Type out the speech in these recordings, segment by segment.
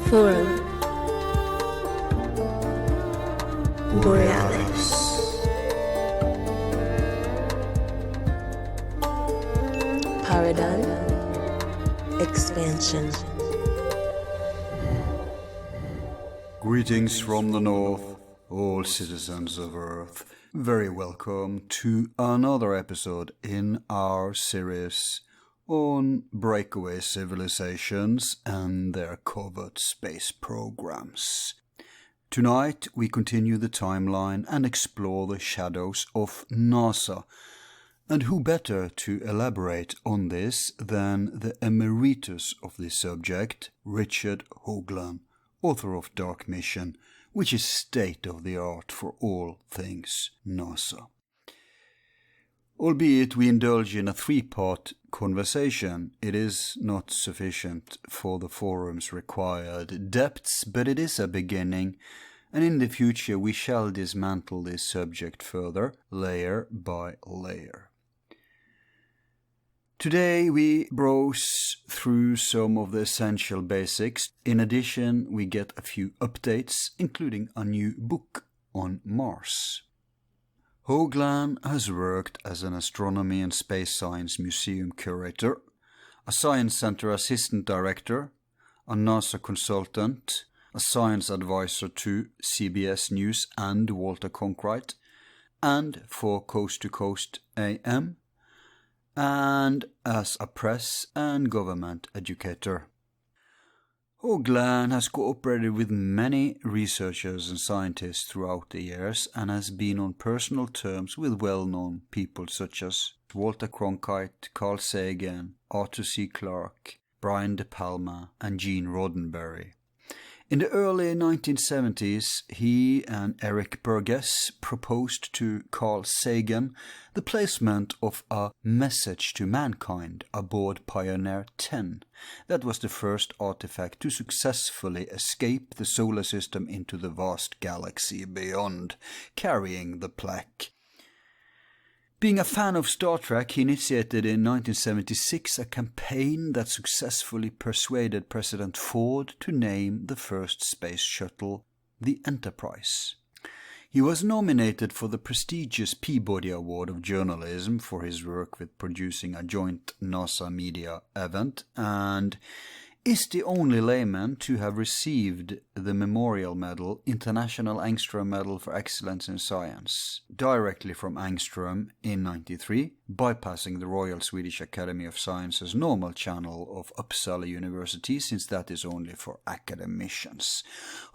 Forum Borealis. Paradigm Expansion. Greetings from the north, all citizens of Earth. Very welcome to another episode in our series on breakaway civilizations and their covert space programs. Tonight we continue the timeline and explore the shadows of NASA. And who better to elaborate on this than the emeritus of this subject, Richard Hoagland, author of Dark Mission, which is state-of-the-art for all things NASA. Albeit we indulge in a three-part conversation, it is not sufficient for the forum's required depths, but it is a beginning, and in the future we shall dismantle this subject further, layer by layer. Today we browse through some of the essential basics. In addition, we get a few updates, including a new book on Mars. Hoagland has worked as an astronomy and space science museum curator, a science center assistant director, a NASA consultant, a science advisor to CBS News and Walter Cronkite, and for Coast to Coast AM, and as a press and government educator. Hoagland has cooperated with many researchers and scientists throughout the years and has been on personal terms with well-known people such as Walter Cronkite, Carl Sagan, Arthur C. Clarke, Brian De Palma, and Gene Roddenberry. In the early 1970s, he and Eric Burgess proposed to Carl Sagan the placement of a message to mankind aboard Pioneer 10. That was the first artifact to successfully escape the solar system into the vast galaxy beyond, carrying the plaque. Being a fan of Star Trek, he initiated in 1976 a campaign that successfully persuaded President Ford to name the first space shuttle the Enterprise. He was nominated for the prestigious Peabody Award of Journalism for his work with producing a joint NASA media event, and is the only layman to have received the Memorial Medal, International Angstrom Medal for Excellence in Science, directly from Angstrom in 1993, bypassing the Royal Swedish Academy of Sciences normal channel of Uppsala University, since that is only for academicians.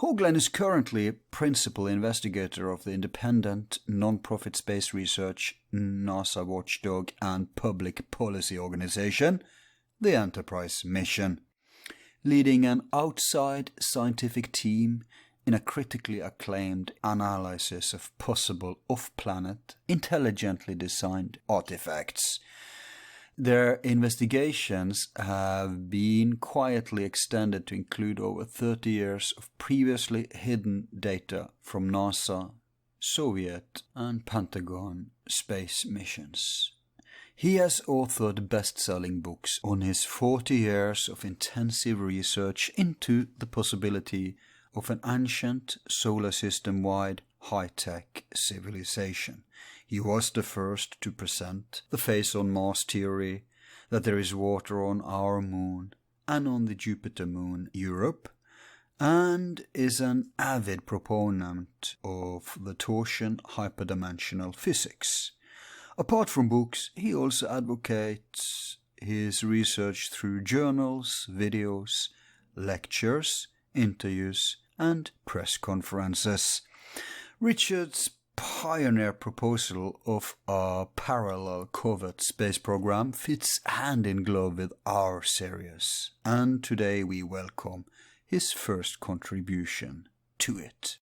Hoagland is currently principal investigator of the independent, non-profit space research, NASA watchdog and public policy organization, the Enterprise Mission, leading an outside scientific team in a critically acclaimed analysis of possible off-planet, intelligently designed artifacts. Their investigations have been quietly extended to include over 30 years of previously hidden data from NASA, Soviet, and Pentagon space missions. He has authored best-selling books on his 40 years of intensive research into the possibility of an ancient solar system-wide high-tech civilization. He was the first to present the face-on-Mars theory that there is water on our moon and on the Jupiter moon Europe, and is an avid proponent of the Torsion hyperdimensional physics. Apart from books, he also advocates his research through journals, videos, lectures, interviews, and press conferences. Richard's pioneer proposal of a parallel covert space program fits hand in glove with our series, and today we welcome his first contribution to it.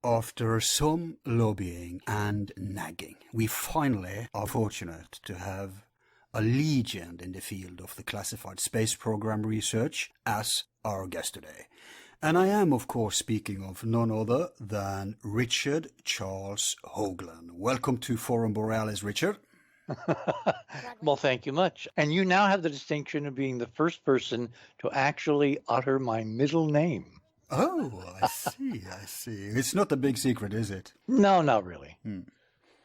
After some lobbying and nagging, we finally are fortunate to have a legend in the field of the classified space program research as our guest today. And I am, of course, speaking of none other than Richard Charles Hoagland. Welcome to Forum Borealis, Richard. Well, thank you much. And you now have the distinction of being the first person to actually utter my middle name. Oh, I see. It's not a big secret, is it? No, not really.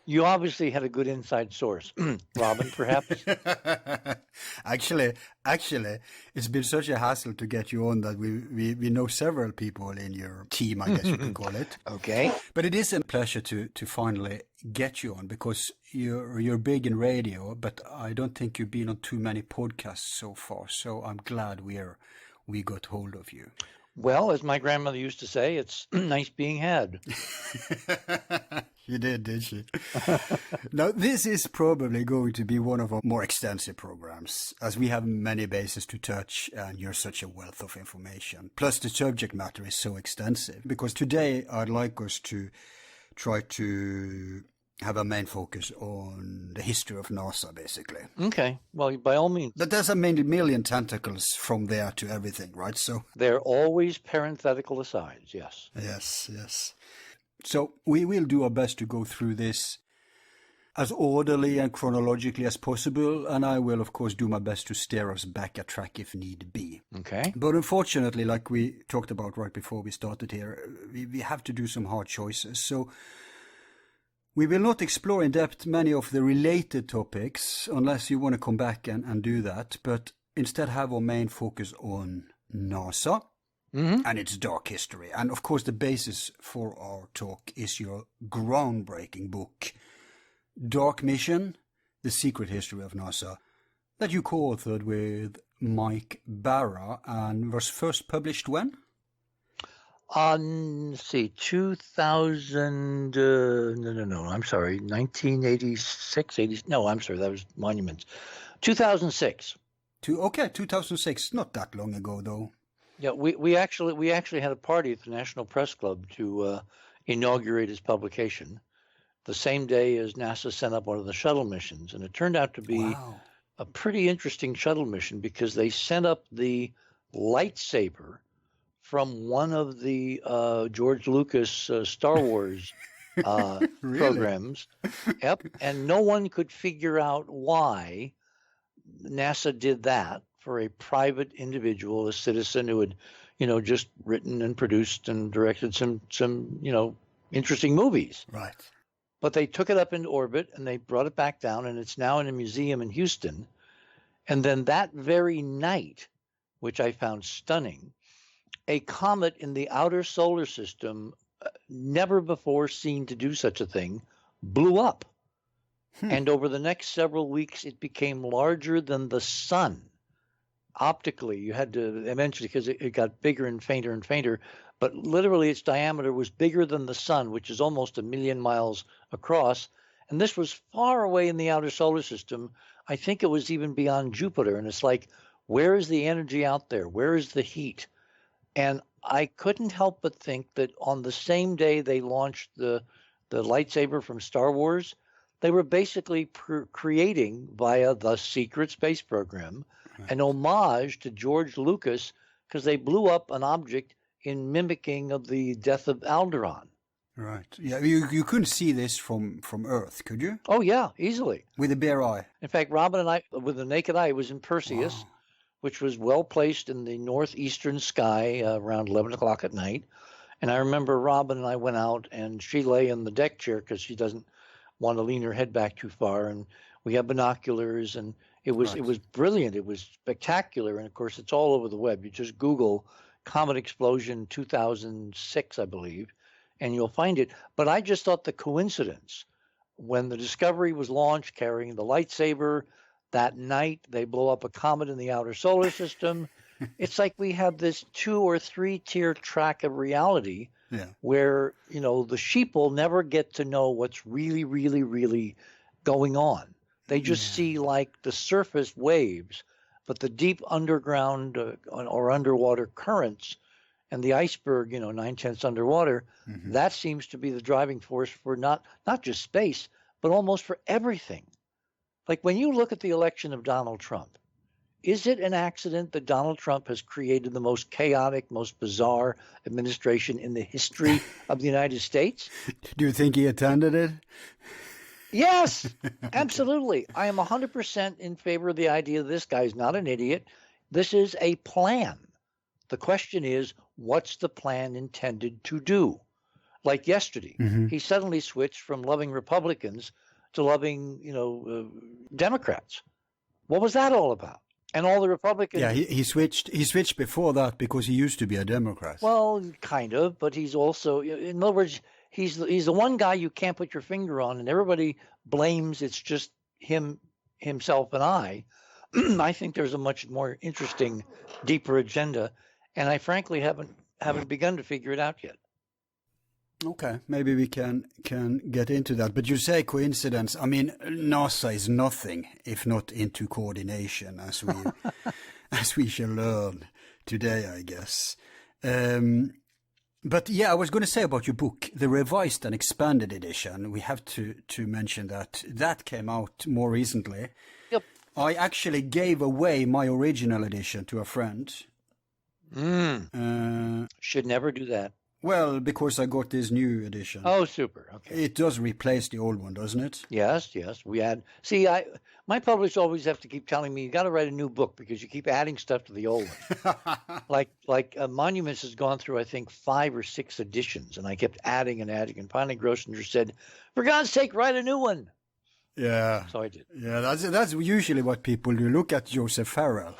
You obviously had a good inside source. Robin, perhaps? Actually, it's been such a hassle to get you on that we know several people in your team, I guess you can call it. Okay. But it is a pleasure to finally get you on, because you're big in radio, but I don't think you've been on too many podcasts so far. So I'm glad we got hold of you. Well, as my grandmother used to say, it's nice being had. You did she? Now, this is probably going to be one of our more extensive programs, as we have many bases to touch, and you're such a wealth of information. Plus, the subject matter is so extensive, because today I'd like us to try to have a main focus on the history of NASA, basically. Okay. Well, by all means. But there's a million tentacles from there to everything, right? So they're always parenthetical asides, yes. Yes. So we will do our best to go through this as orderly and chronologically as possible, and I will, of course, do my best to steer us back a track if need be. Okay. But unfortunately, like we talked about right before we started here, we have to do some hard choices. So we will not explore in depth many of the related topics, unless you want to come back and do that, but instead have our main focus on NASA. And its dark history. And of course, the basis for our talk is your groundbreaking book, Dark Mission, The Secret History of NASA, that you co-authored with Mike Barra and was first published when? Let's see, 2000, no, I'm sorry, 1986, that was Monuments. 2006. 2006, not that long ago, though. Yeah, we actually had a party at the National Press Club to inaugurate his publication, the same day as NASA sent up one of the shuttle missions, and it turned out to be a pretty interesting shuttle mission, because they sent up the lightsaber from one of the George Lucas Star Wars programs. Yep, and no one could figure out why NASA did that for a private individual, a citizen who had, just written and produced and directed some interesting movies. Right. But they took it up into orbit and they brought it back down, and it's now in a museum in Houston. And then that very night, which I found stunning, a comet in the outer solar system, never before seen to do such a thing, blew up. And over the next several weeks, it became larger than the sun. Optically, you had to eventually, because it got bigger and fainter, but literally its diameter was bigger than the sun, which is almost 1 million miles across. And this was far away in the outer solar system. I think it was even beyond Jupiter. And it's like, where is the energy out there? Where is the heat? And I couldn't help but think that on the same day they launched the lightsaber from Star Wars, they were basically creating, via the secret space program, an homage to George Lucas, because they blew up an object in mimicking of the death of Alderaan. Right. Yeah, you couldn't see this from Earth, could you? Oh, yeah, easily. With a bare eye? In fact, Robin and I, with the naked eye, was in Perseus, which was well placed in the northeastern sky around 11 o'clock at night. And I remember Robin and I went out, and she lay in the deck chair because she doesn't want to lean her head back too far. And we had binoculars, and it was brilliant. It was spectacular. And, of course, it's all over the web. You just Google Comet Explosion 2006, I believe, and you'll find it. But I just thought the coincidence, when the Discovery was launched carrying the lightsaber, that night they blow up a comet in the outer solar system. It's like we have this 2 or 3 tier track of reality where, the sheeple never get to know what's really, really, really going on. They just see like the surface waves, but the deep underground or underwater currents and the iceberg, 9/10 underwater, that seems to be the driving force for not just space, but almost for everything. Like when you look at the election of Donald Trump, is it an accident that Donald Trump has created the most chaotic, most bizarre administration in the history of the United States? Do you think he attended it? Yes, absolutely. I am 100% in favor of the idea that this guy's not an idiot. This is a plan. The question is, what's the plan intended to do? Like yesterday, he suddenly switched from loving Republicans to loving, Democrats. What was that all about? And all the Republicans. Yeah, he switched. He switched before that because he used to be a Democrat. Well, kind of, but he's also, in other words, he's the one guy you can't put your finger on, and everybody blames it's just himself, and I. I think there's a much more interesting, deeper agenda, and I frankly haven't begun to figure it out yet. Okay, maybe we can get into that. But you say coincidence. I mean, NASA is nothing if not into coordination, as we as we shall learn today, I guess. But yeah, I was going to say about your book, the revised and expanded edition. We have to mention that came out more recently. Yep. I actually gave away my original edition to a friend. Should never do that. Well, because I got this new edition. Oh, super. Okay. It does replace the old one, doesn't it? Yes. We add. See, my publishers always have to keep telling me you got to write a new book because you keep adding stuff to the old one. like Monuments has gone through, I think, 5 or 6 editions, and I kept adding and adding, and finally Grosinger said, "For God's sake, write a new one." Yeah. So I did. Yeah, that's usually what people do. Look at Joseph Farrell.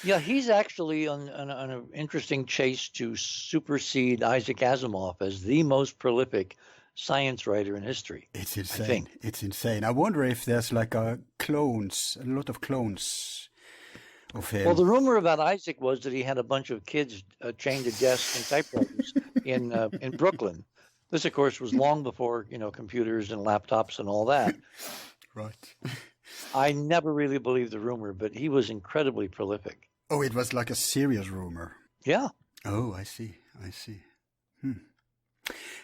Yeah, he's actually on an interesting chase to supersede Isaac Asimov as the most prolific science writer in history. It's insane. I think. It's insane. I wonder if there's like a lot of clones of him. Well, the rumor about Isaac was that he had a bunch of kids chained to desks and typewriters in Brooklyn. This, of course, was long before computers and laptops and all that. Right. I never really believed the rumor, but he was incredibly prolific. Oh, it was like a serious rumor. Yeah. Oh, I see.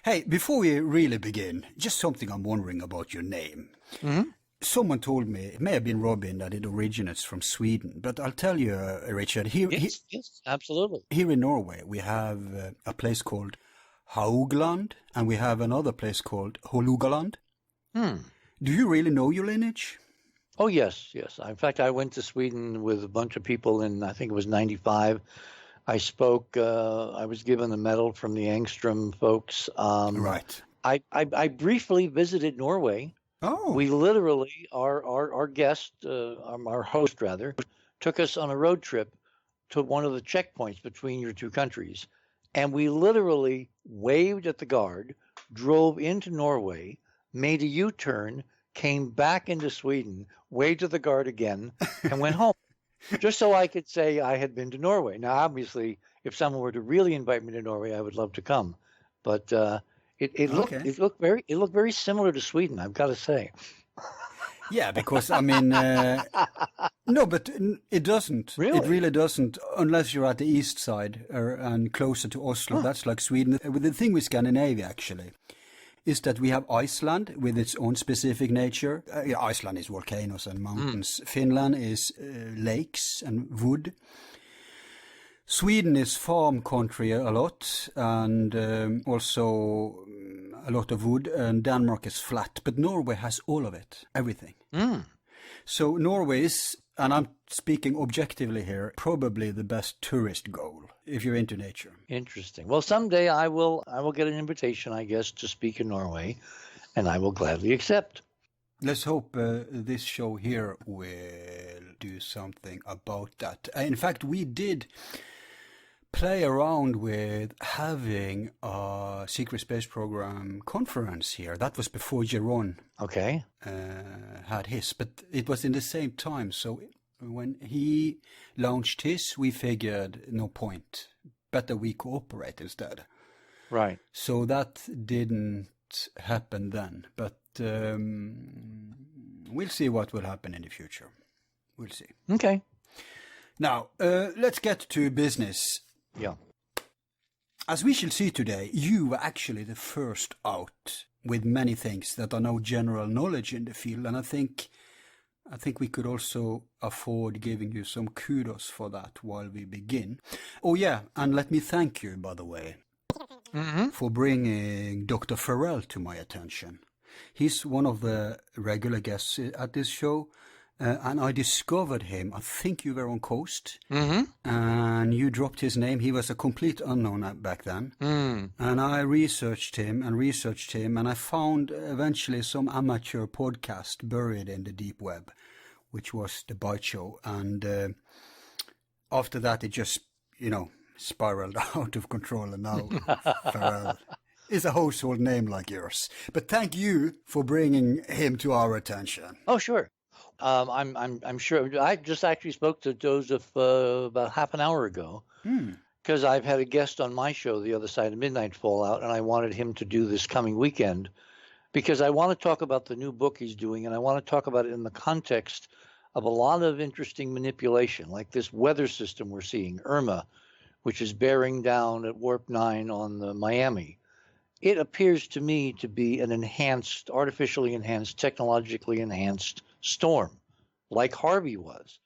Hey, before we really begin, just something I'm wondering about your name. Mm-hmm. Someone told me, it may have been Robin, that it originates from Sweden. But I'll tell you, Richard, Yes, absolutely. Here in Norway, we have a place called Hoagland, and we have another place called Hålogaland. Do you really know your lineage? Oh, yes. In fact, I went to Sweden with a bunch of people in, I think it was 95. I spoke, I was given a medal from the Angstrom folks. Right. I briefly visited Norway. Oh. We literally, our guest, our host rather, took us on a road trip to one of the checkpoints between your two countries. And we literally waved at the guard, drove into Norway, made a U-turn, came back into Sweden, waved to the guard again, and went home. Just so I could say I had been to Norway. Now, obviously, if someone were to really invite me to Norway, I would love to come. But it looked very similar to Sweden, I've got to say. Yeah, because I mean, no, but it doesn't. Really? It really doesn't, unless you're at the east side and closer to Oslo. Huh. That's like Sweden. The thing with Scandinavia, actually, is that we have Iceland with its own specific nature. Iceland is volcanoes and mountains. Finland is lakes and wood. Sweden is farm country a lot, and also a lot of wood, and Denmark is flat. But Norway has all of it, everything. So Norway is, and I'm speaking objectively here, probably the best tourist goal if you're into nature. Interesting. Well, someday I will get an invitation, I guess, to speak in Norway, and I will gladly accept. Let's hope this show here will do something about that. In fact, we did play around with having a secret space program conference here. That was before Jeroen had his, but it was in the same time. So when he launched his, we figured no point. Better we cooperate instead. Right. So that didn't happen then. But we'll see what will happen in the future. We'll see. Okay. Now, let's get to business. Yeah. As we shall see today, you were actually the first out with many things that are now general knowledge in the field, and I think we could also afford giving you some kudos for that while we begin. Oh yeah, and let me thank you, by the way. for bringing Dr. Farrell to my attention. He's one of the regular guests at this show, and I discovered him. I think you were on Coast, and you dropped his name. He was a complete unknown back then. And I researched him, and I found eventually some amateur podcast buried in the deep web, which was The Bite Show. And after that, it just, spiraled out of control, and now Farrell is a household name like yours. But thank you for bringing him to our attention. Oh, sure. I'm sure. I just actually spoke to Joseph about half an hour ago, because I've had a guest on my show, The Other Side of Midnight Fallout, and I wanted him to do this coming weekend because I want to talk about the new book he's doing, and I want to talk about it in the context of a lot of interesting manipulation, like this weather system we're seeing, Irma, which is bearing down at warp 9 on the Miami. It appears to me to be an enhanced, artificially enhanced, technologically enhanced storm, like Harvey was.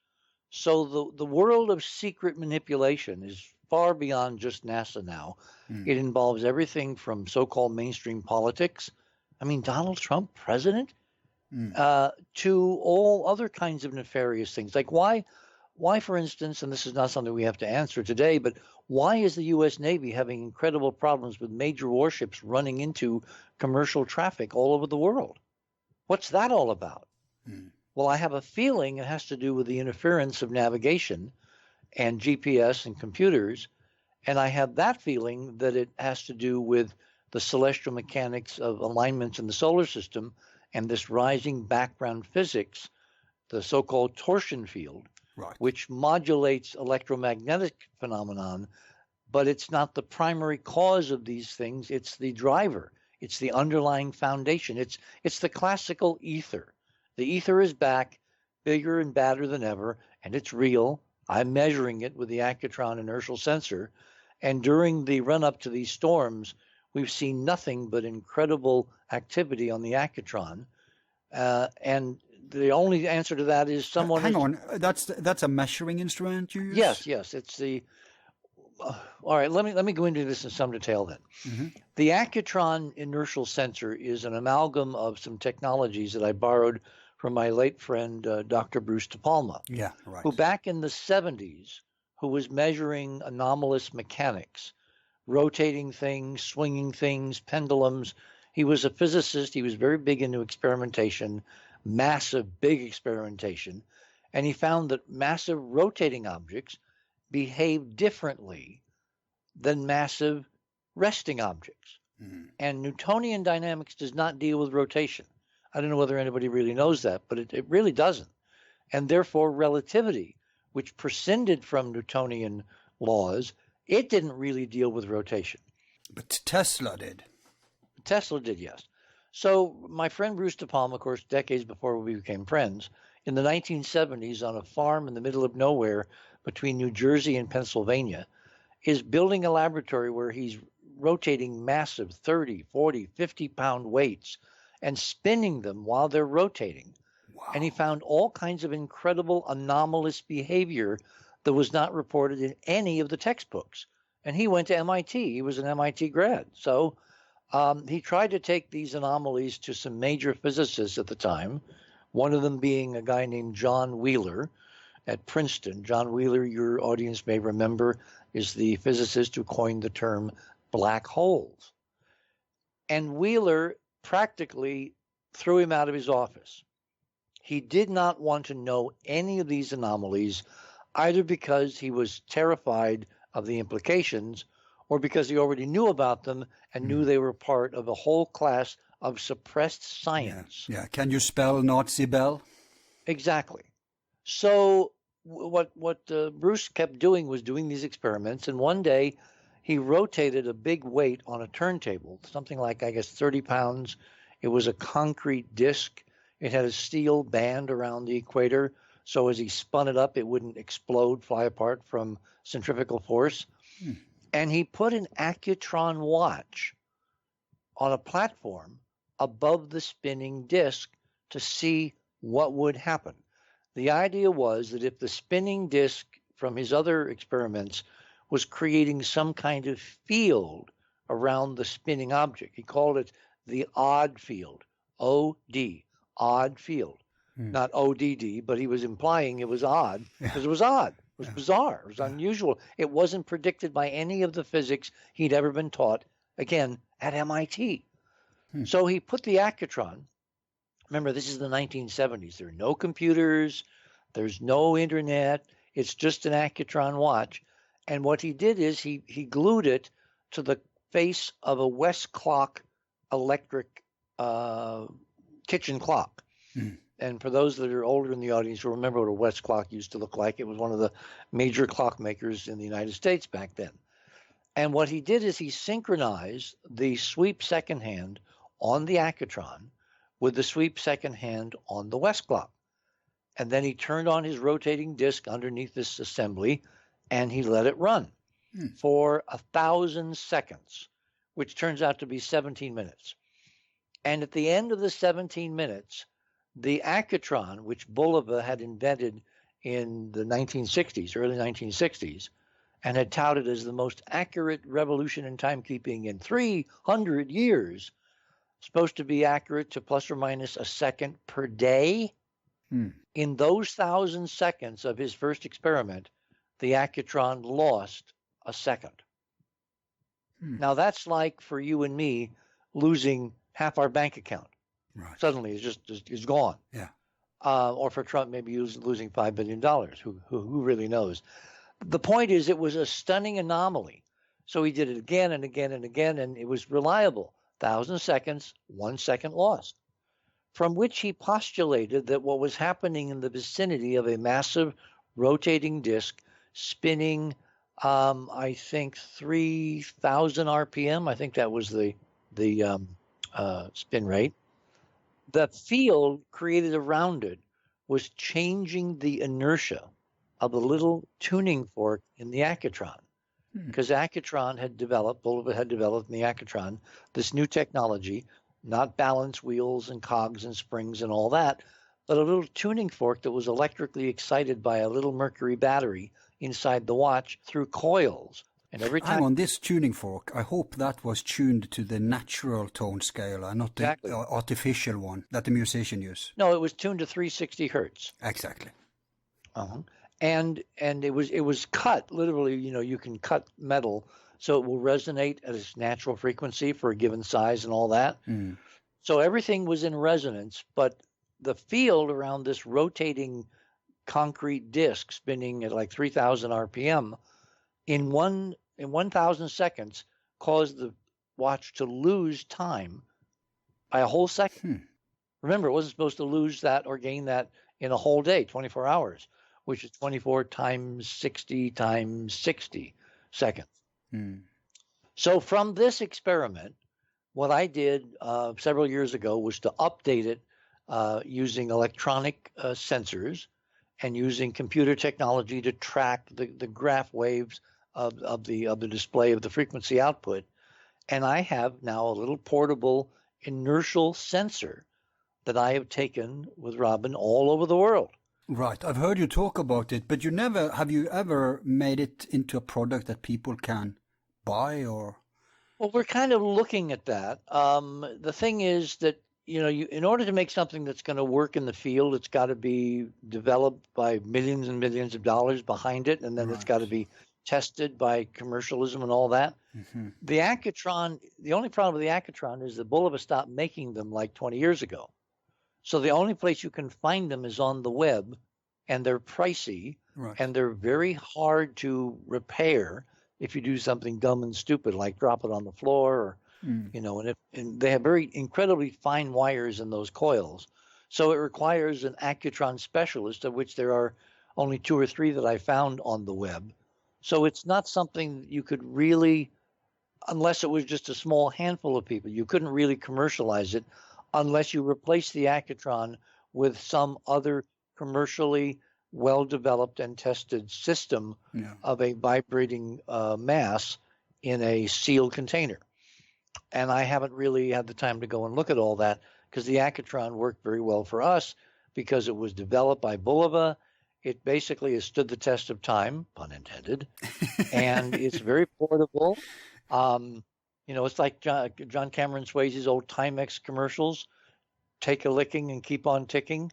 So the world of secret manipulation is far beyond just NASA now. It involves everything from so-called mainstream politics, Donald Trump, president, to all other kinds of nefarious things. Like why, for instance, and this is not something we have to answer today, but why is the U.S. Navy having incredible problems with major warships running into commercial traffic all over the world? What's that all about? Well, I have a feeling it has to do with the interference of navigation and GPS and computers, and I have that feeling that it has to do with the celestial mechanics of alignments in the solar system and this rising background physics, the so-called torsion field, which modulates electromagnetic phenomenon, but it's not the primary cause of these things. It's the driver. It's the underlying foundation. It's the classical ether. The ether is back, bigger and badder than ever, and it's real. I'm measuring it with the Accutron inertial sensor. And during the run-up to these storms, we've seen nothing but incredible activity on the Accutron. And the only answer to that is someone... Hang on, that's a measuring instrument you use? Yes, it's the... all right, let me go into this in some detail then. The Accutron inertial sensor is an amalgam of some technologies that I borrowed from my late friend, Dr. Bruce De Palma, who back in the 70s, who was measuring anomalous mechanics, rotating things, swinging things, pendulums. He was a physicist. He was very big into experimentation, massive, big experimentation. And he found that massive rotating objects behave differently than massive resting objects. And Newtonian dynamics does not deal with rotation. I don't know whether anybody really knows that, but it really doesn't. And therefore, relativity, which prescinded from Newtonian laws, it didn't really deal with rotation. But Tesla did. Tesla did, yes. So my friend Bruce De Palma, of course, decades before we became friends, in the 1970s on a farm in the middle of nowhere between New Jersey and Pennsylvania, is building a laboratory where he's rotating massive 30, 40, 50-pound weights and spinning them while they're rotating. Wow. And he found all kinds of incredible anomalous behavior that was not reported in any of the textbooks. And he went to MIT. He was an MIT grad. So he tried to take these anomalies to some major physicists at the time, one of them being a guy named John Wheeler at Princeton. John Wheeler, your audience may remember, is the physicist who coined the term black holes. And Wheeler practically threw him out of his office. He did not want to know any of these anomalies, either because he was terrified of the implications or because he already knew about them and knew they were part of a whole class of suppressed science. Yeah. Can you spell Nazi Bell? Exactly. So what Bruce kept doing was doing these experiments, and one day he rotated a big weight on a turntable, something like, I guess, 30 pounds. It was a concrete disc. It had a steel band around the equator, so as he spun it up, it wouldn't explode, fly apart from centrifugal force. And he put an Accutron watch on a platform above the spinning disc to see what would happen. The idea was that if the spinning disc from his other experiments was creating some kind of field around the spinning object. He called it the odd field, O-D, odd field. Not ODD, but he was implying it was odd because it was odd. It was bizarre. It was unusual. It wasn't predicted by any of the physics he'd ever been taught, again, at MIT. So he put the accutron. Remember, this is the 1970s. There are no computers. There's no internet. It's just an accutron watch. And what he did is he glued it to the face of a West clock electric kitchen clock. And for those that are older in the audience, you'll remember what a West clock used to look like. It was one of the major clock makers in the United States back then. And what he did is he synchronized the sweep second hand on the accutron with the sweep second hand on the West clock. And then he turned on his rotating disc underneath this assembly, and he let it run for 1,000 seconds, which turns out to be 17 minutes. And at the end of the 17 minutes, the accutron, which Bulova had invented in the 1960s, early 1960s, and had touted as the most accurate revolution in timekeeping in 300 years, supposed to be accurate to plus or minus a second per day. In those 1,000 seconds of his first experiment, the accutron lost a second. Now that's like for you and me losing half our bank account. Right. Suddenly it's gone. Yeah. Or for Trump, maybe losing $5 billion. Who really knows? The point is, it was a stunning anomaly. So he did it again and again and again, and it was reliable. 1,000 seconds, 1 second lost. From which he postulated that what was happening in the vicinity of a massive rotating disk spinning, I think 3,000 RPM. I think that was the spin rate. The field created around it was changing the inertia of the little tuning fork in the accutron. Because Bulova had developed in the accutron this new technology, not balance wheels and cogs and springs and all that, but a little tuning fork that was electrically excited by a little mercury battery inside the watch through coils. And every time. Hang on, this tuning fork, I hope that was tuned to the natural tone scale and not the artificial one that the musician use. No, it was tuned to 360 hertz. Exactly. And it was cut, literally, you can cut metal so it will resonate at its natural frequency for a given size and all that. So everything was in resonance, but the field around this rotating concrete disc spinning at like 3,000 RPM in 1,000 seconds caused the watch to lose time by a whole second. Remember, it wasn't supposed to lose that or gain that in a whole day, 24 hours, which is 24 times 60 times 60 seconds. So from this experiment, what I did several years ago was to update it using electronic sensors and using computer technology to track the graph waves of the display of the frequency output. And I have now a little portable inertial sensor that I have taken with Robin all over the world. Right. I've heard you talk about it, but have you ever made it into a product that people can buy or? Well, we're kind of looking at that. The thing is that, in order to make something that's going to work in the field, it's got to be developed by millions and millions of dollars behind it, and then it's got to be tested by commercialism and all that. The accutron, the only problem with the accutron is that Bulova stopped making them like 20 years ago. So the only place you can find them is on the web, and they're pricey, and they're very hard to repair if you do something dumb and stupid like drop it on the floor, or and they have very incredibly fine wires in those coils. So it requires an accutron specialist, of which there are only 2 or 3 that I found on the web. So it's not something you could really, unless it was just a small handful of people, you couldn't really commercialize it unless you replace the accutron with some other commercially well-developed and tested system of a vibrating mass in a sealed container. And I haven't really had the time to go and look at all that, because the accutron worked very well for us because it was developed by Bulova. It basically has stood the test of time, pun intended, and it's very portable. It's like John Cameron Swayze's old Timex commercials, take a licking and keep on ticking.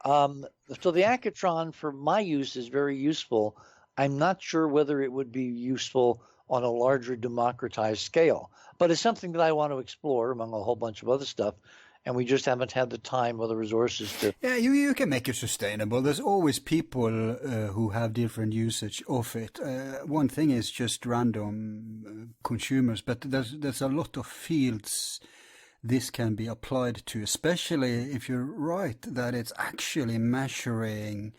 So the Accutron for my use is very useful. I'm not sure whether it would be useful on a larger democratized scale, but it's something that I want to explore among a whole bunch of other stuff. And we just haven't had the time or the resources to. Yeah, you can make it sustainable. There's always people who have different usage of it. One thing is just random consumers, but there's a lot of fields this can be applied to, especially if you're right that it's actually measuring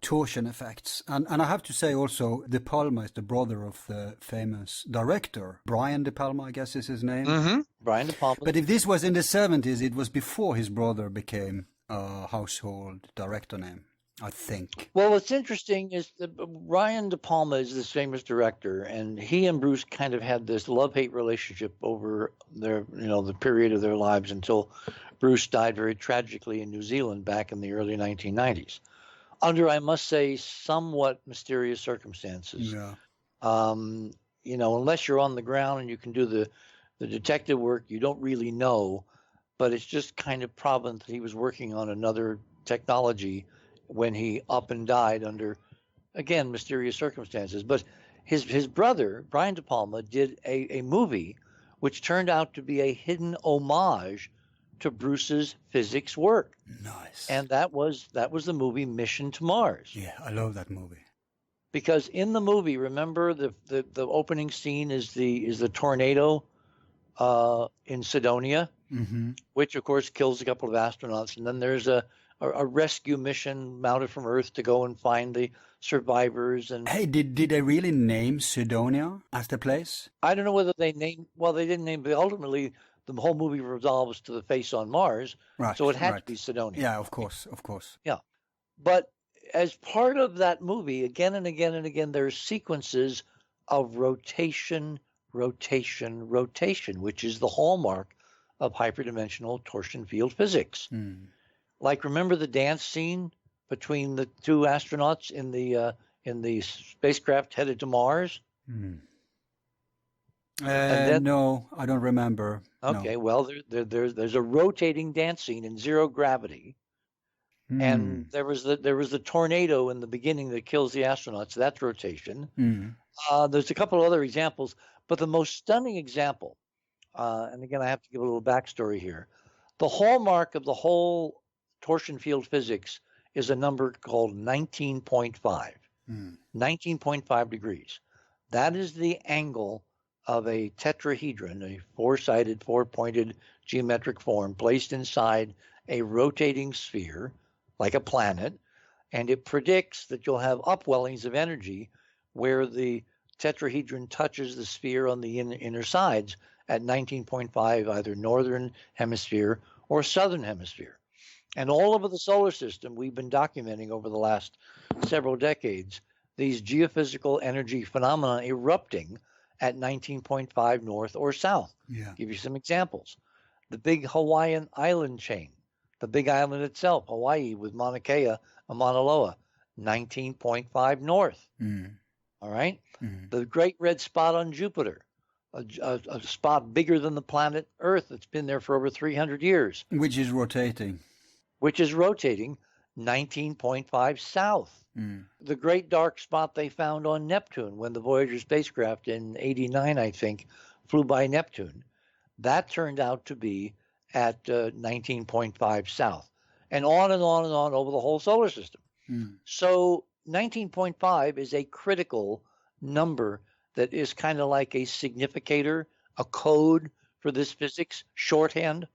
torsion effects. And I have to say also, De Palma is the brother of the famous director. Brian De Palma, I guess is his name. Mm-hmm. Brian De Palma. But if this was in the 70s, it was before his brother became a household director name, I think. Well, what's interesting is that Brian De Palma is this famous director, and he and Bruce kind of had this love-hate relationship over the period of their lives until Bruce died very tragically in New Zealand back in the early 1990s. Under, I must say, somewhat mysterious circumstances. Yeah. Unless you're on the ground and you can do the detective work, you don't really know. But it's just kind of prominent that he was working on another technology when he up and died under, again, mysterious circumstances. But his brother, Brian De Palma, did a movie which turned out to be a hidden homage to Bruce's physics work. Nice. And that was the movie Mission to Mars. Yeah, I love that movie. Because in the movie, remember the opening scene is the tornado in Cydonia, mm-hmm. which of course kills a couple of astronauts, and then there's a rescue mission mounted from Earth to go and find the survivors. And hey, did they really name Cydonia as the place? I don't know whether they named. Well, they didn't name, but ultimately the whole movie resolves to the face on Mars, right, so it had right. to be Cydonia. Yeah, of course. Yeah, but as part of that movie, again and again and again, there's sequences of rotation, which is the hallmark of hyperdimensional torsion field physics. Mm. Like, remember the dance scene between the two astronauts in the spacecraft headed to Mars? Mm. Then, no, I don't remember. Okay, no. well, there's a rotating dance scene in zero gravity, and there was the tornado in the beginning that kills the astronauts. That's rotation. There's a couple of other examples, but the most stunning example, and again I have to give a little backstory here, the hallmark of the whole torsion field physics is a number called 19.5. 19.5 degrees. That is the angle of a tetrahedron, a four-sided, four-pointed geometric form placed inside a rotating sphere, like a planet, and it predicts that you'll have upwellings of energy where the tetrahedron touches the sphere on the inner sides at 19.5, either northern hemisphere or southern hemisphere. And all over the solar system, we've been documenting over the last several decades these geophysical energy phenomena erupting at 19.5 north or south. Yeah. Give you some examples. The big Hawaiian island chain, the big island itself, Hawaii with Mauna Kea and Mauna Loa, 19.5 north. All right? The great red spot on Jupiter, a spot bigger than the planet Earth that's been there for over 300 years. Which is rotating. 19.5 south. The great dark spot they found on Neptune when the Voyager spacecraft in 89, I think, flew by Neptune, that turned out to be at 19.5 south, and on and on and on over the whole solar system. So 19.5 is a critical number that is kind of like a significator, a code for this physics, shorthand.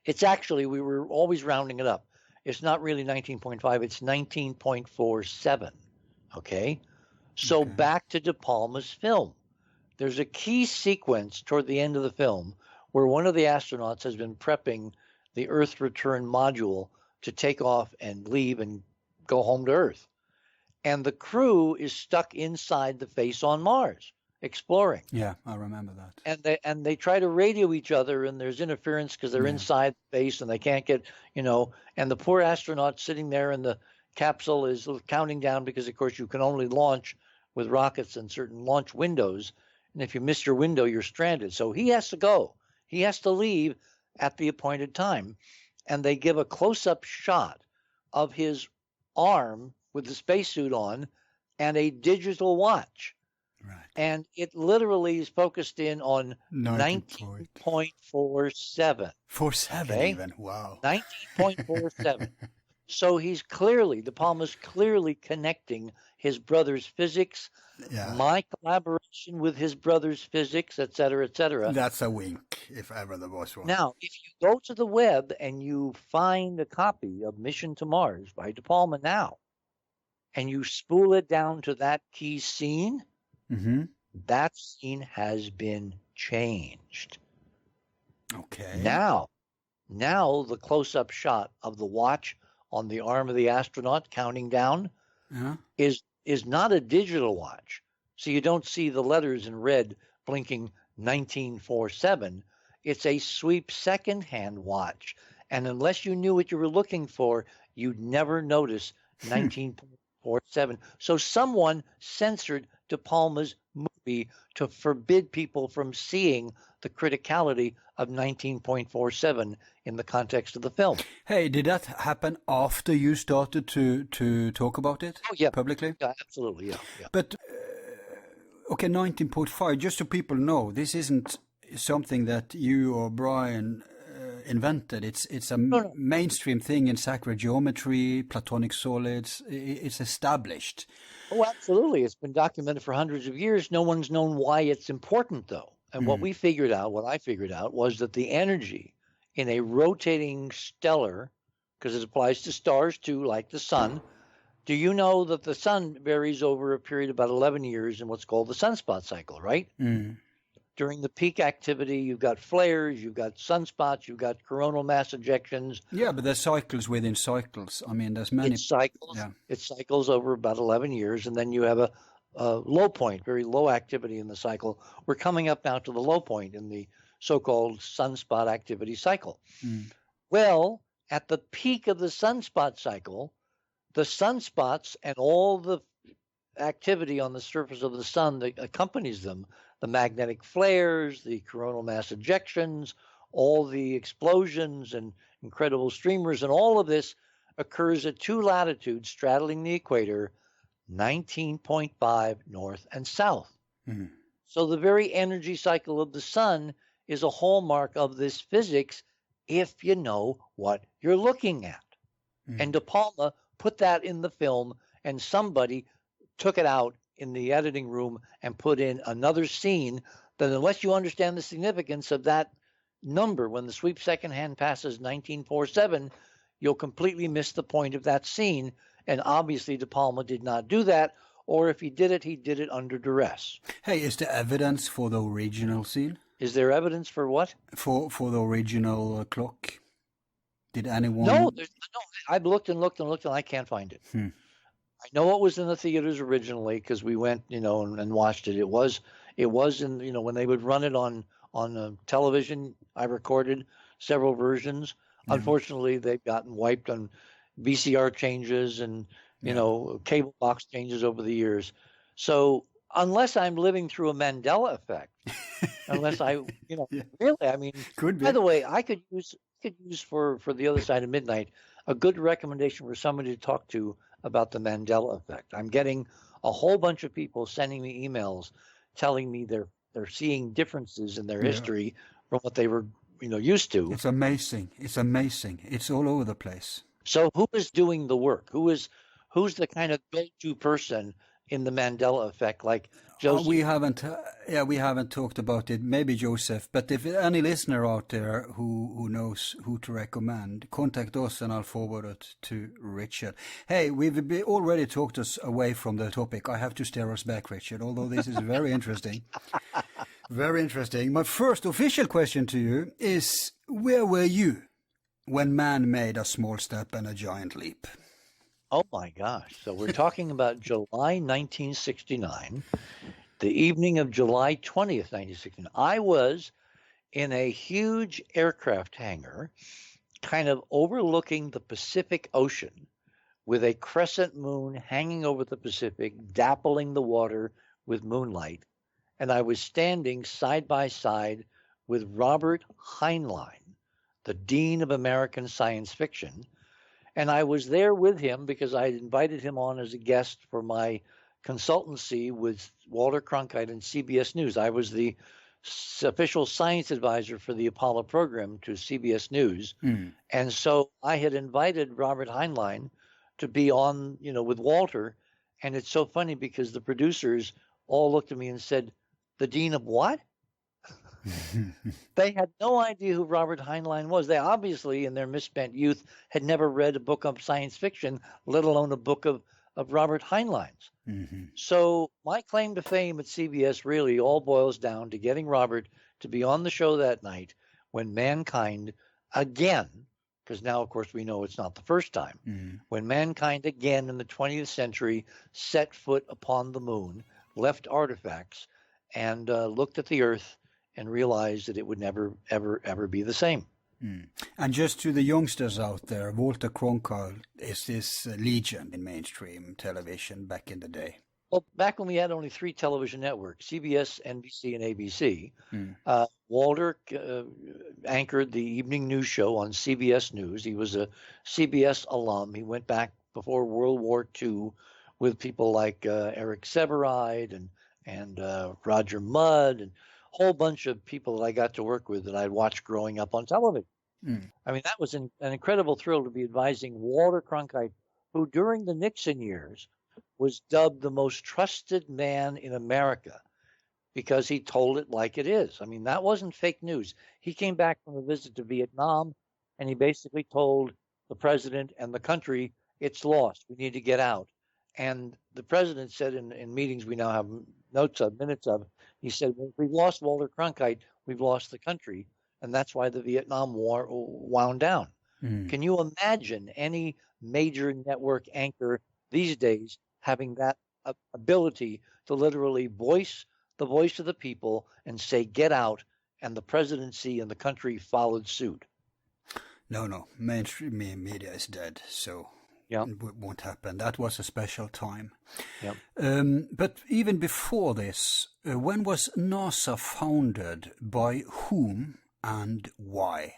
It's actually, we were always rounding it up. It's not really 19.5, it's 19.47, okay? So back to De Palma's film. There's a key sequence toward the end of the film where one of the astronauts has been prepping the Earth return module to take off and leave and go home to Earth. And the crew is stuck inside the face on Mars, exploring. Yeah, I remember that. And they try to radio each other, and there's interference because they're inside the base and they can't get, and the poor astronaut sitting there in the capsule is counting down because, of course, you can only launch with rockets and certain launch windows. And if you miss your window, you're stranded. So he has to go. He has to leave at the appointed time. And they give a close-up shot of his arm with the spacesuit on and a digital watch. Right. And it literally is focused in on 19.47. 19.47. Okay? Even. Wow. 19.47. So he's clearly, De Palma's clearly connecting his brother's physics, my collaboration with his brother's physics, et cetera, et cetera. That's a wink, if ever there was one. Now, if you go to the web and you find a copy of Mission to Mars by De Palma now, and you spool it down to that key scene, that scene has been changed. Okay. Now the close-up shot of the watch on the arm of the astronaut counting down is not a digital watch. So you don't see the letters in red blinking 1947. It's a sweep second-hand watch. And unless you knew what you were looking for, you'd never notice 19.47. So someone censored De Palma's movie to forbid people from seeing the criticality of 19.47 in the context of the film. Hey, did that happen after you started to talk about it publicly? Yeah, absolutely, yeah. But, okay, 19.5, just so people know, this isn't something that you or Brian invented. It's a mainstream thing in sacred geometry, Platonic solids. It's established. Oh, absolutely. It's been documented for hundreds of years. No one's known why it's important, though. And what I figured out, was that the energy in a rotating stellar, because it applies to stars too, like the sun. Do you know that the sun varies over a period of about 11 years in what's called the sunspot cycle, right? During the peak activity, you've got flares, you've got sunspots, you've got coronal mass ejections. Yeah, but there's cycles within cycles. I mean, there's many. It cycles over about 11 years, and then you have a low point, very low activity in the cycle. We're coming up now to the low point in the so-called sunspot activity cycle. Well, at the peak of the sunspot cycle, the sunspots and all the activity on the surface of the sun that accompanies them, the magnetic flares, the coronal mass ejections, all the explosions and incredible streamers, and all of this occurs at two latitudes straddling the equator, 19.5 north and south. So the very energy cycle of the sun is a hallmark of this physics if you know what you're looking at. And De Palma put that in the film, and somebody took it out in the editing room and put in another scene that, unless you understand the significance of that number when the sweep second hand passes 1947, you'll completely miss the point of that scene. And obviously De Palma did not do that, or if he did it under duress. Hey, is there evidence for the original scene? Is there evidence for what? For the original clock? Did anyone? No, I've looked and I can't find it. I know it was in the theaters originally because we went, and watched it. It was in, when they would run it on television. I recorded several versions. Unfortunately, they've gotten wiped on VCR changes and cable box changes over the years. So unless I'm living through a Mandela effect, unless I, really, I mean, could be. By the way, I could use for the other side of midnight a good recommendation for somebody to talk to about the Mandela effect. I'm getting a whole bunch of people sending me emails telling me they're seeing differences in their history from what they were used to. It's amazing. It's all over the place. So who is doing the work? Who's the kind of go-to person in the Mandela effect, like Joseph? We haven't talked about it. Maybe Joseph, but if any listener out there who knows who to recommend, contact us and I'll forward it to Richard. Hey, we've already talked us away from the topic. I have to steer us back, Richard, although this is very interesting. Very interesting. My first official question to you is, where were you when man made a small step and a giant leap? Oh my gosh. So we're talking about July 1969, the evening of July 20th, 1969. I was in a huge aircraft hangar kind of overlooking the Pacific Ocean with a crescent moon hanging over the Pacific, dappling the water with moonlight. and I was standing side by side with Robert Heinlein, the Dean of American Science Fiction. And I was there with him because I had invited him on as a guest for my consultancy with Walter Cronkite and CBS News. I was the official science advisor for the Apollo program to CBS News. And so I had invited Robert Heinlein to be on, with Walter. And it's so funny because the producers all looked at me and said, "The Dean of what?" They had no idea who Robert Heinlein was. They obviously, in their misspent youth, had never read a book of science fiction, let alone a book of Robert Heinlein's. So my claim to fame at CBS really all boils down to getting Robert to be on the show that night when mankind again, because now, of course, we know it's not the first time, when mankind again in the 20th century set foot upon the moon, left artifacts, and looked at the Earth and realized that it would never, ever, ever be the same. And just to the youngsters out there, Walter Cronkite is this legend in mainstream television back in the day. Well, back when we had only 3 television networks, CBS, NBC, and ABC, Walter anchored the evening news show on CBS News. He was a CBS alum. He went back before World War II with people like Eric Sevareid and Roger Mudd and a whole bunch of people that I got to work with that I'd watched growing up on television. I mean, that was an incredible thrill to be advising Walter Cronkite, who during the Nixon years was dubbed the most trusted man in America because he told it like it is. I mean, that wasn't fake news. He came back from a visit to Vietnam, and he basically told the president and the country, it's lost. We need to get out. And the president said in meetings we now have minutes of, he said, well, if we've lost Walter Cronkite, we've lost the country. And that's why the Vietnam War wound down. Can you imagine any major network anchor these days having that ability to literally voice the voice of the people and say, get out, and the presidency and the country followed suit? No. Mainstream media is dead, so it won't happen. That was a special time. But even before this, when was NASA founded, by whom, and why?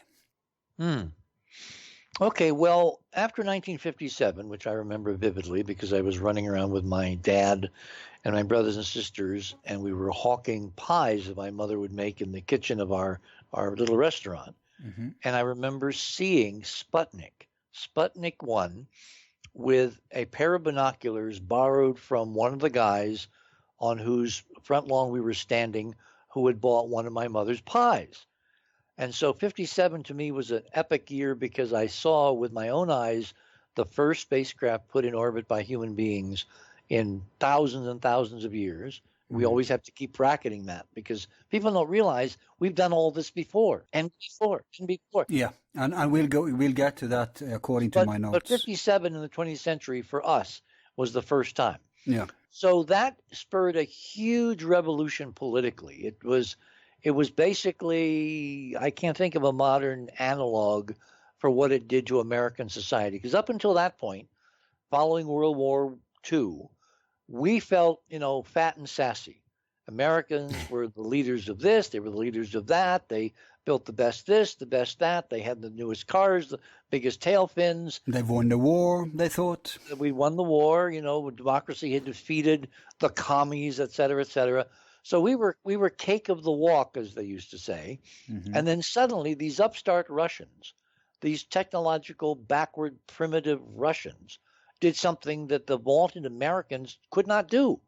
Okay, well, after 1957, which I remember vividly because I was running around with my dad and my brothers and sisters, and we were hawking pies that my mother would make in the kitchen of our little restaurant. And I remember seeing Sputnik 1, with a pair of binoculars borrowed from one of the guys on whose front lawn we were standing, who had bought one of my mother's pies. And so 57 to me was an epic year because I saw with my own eyes the first spacecraft put in orbit by human beings in thousands and thousands of years. We always have to keep bracketing that because people don't realize we've done all this before and before and before. Yeah, and we'll get to that according to my notes. But 57 in the 20th century for us was the first time. Yeah. So that spurred a huge revolution politically. It was basically, I can't think of a modern analog for what it did to American society. Because up until that point, following World War II, we felt, fat and sassy. Americans were the leaders of this. They were the leaders of that. They built the best this, the best that. They had the newest cars, the biggest tail fins. They won the war, they thought. We won the war. Democracy had defeated the commies, et cetera, et cetera. So we were cake of the walk, as they used to say. And then suddenly these upstart Russians, these technological, backward, primitive Russians, did something that the vaunted Americans could not do.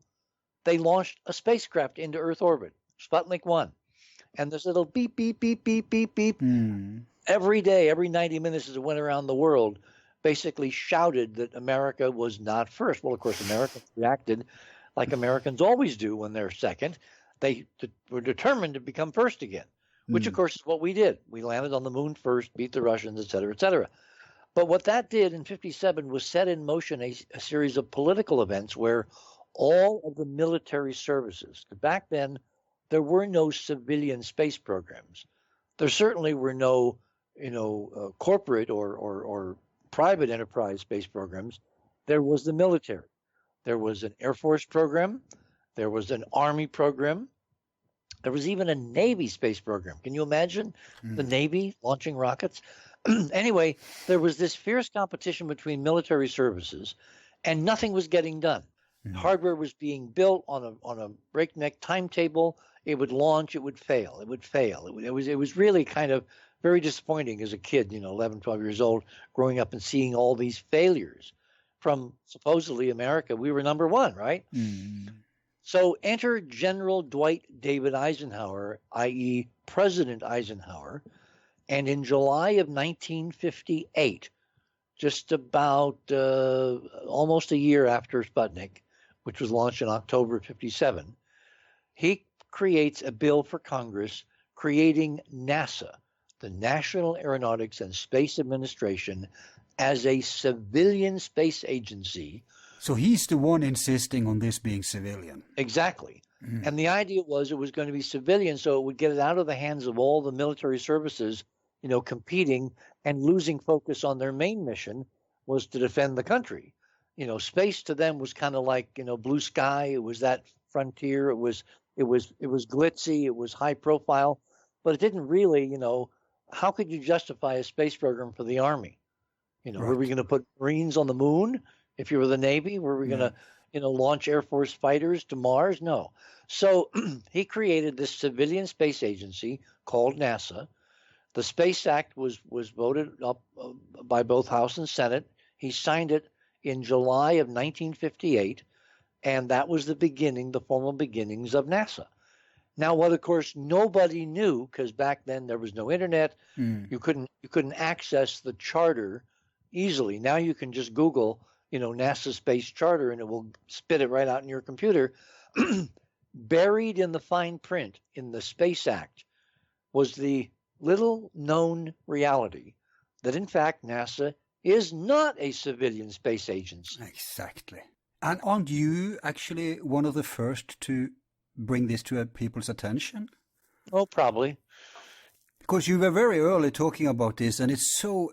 They launched a spacecraft into Earth orbit, Sputnik 1. And this little beep, beep, beep, beep, beep, beep, every day, every 90 minutes as it went around the world, basically shouted that America was not first. Well, of course, Americans reacted like Americans always do when they're second. They were determined to become first again, which, of course, is what we did. We landed on the moon first, beat the Russians, et cetera, et cetera. But what that did in 57 was set in motion a series of political events where all of the military services, back then, there were no civilian space programs. There certainly were no, corporate or private enterprise space programs. There was the military. There was an Air Force program. There was an Army program. There was even a Navy space program. Can you imagine the Navy launching rockets? Anyway, there was this fierce competition between military services, and nothing was getting done. Hardware was being built on a breakneck timetable. It would launch, it would fail, it would fail. It was really kind of very disappointing as a kid, 11, 12 years old, growing up and seeing all these failures from supposedly America. We were number one, right? So enter General Dwight David Eisenhower, i.e. President Eisenhower, and in July of 1958, just about almost a year after Sputnik, which was launched in October of 57, he creates a bill for Congress creating NASA, the National Aeronautics and Space Administration, as a civilian space agency. So he's the one insisting on this being civilian. Exactly. And the idea was it was going to be civilian, so it would get it out of the hands of all the military services, competing and losing focus on their main mission was to defend the country. Space to them was kind of like, blue sky. It was that frontier. It was glitzy. It was high profile, but it didn't really, how could you justify a space program for the Army? Were we going to put Marines on the moon if you were the Navy? Were we going to, launch Air Force fighters to Mars? No. So he created this civilian space agency called NASA. The Space Act was voted up by both House and Senate. He signed it in July of 1958, and that was the formal beginnings of NASA. Now, what of course nobody knew, because back then there was no internet, you couldn't access the charter easily. Now you can just Google, NASA space charter, and it will spit it right out in your computer. Buried in the fine print in the Space Act was the little known reality that in fact NASA is not a civilian space agency. Exactly. And aren't you actually one of the first to bring this to people's attention? Oh, probably. Because you were very early talking about this, and it's so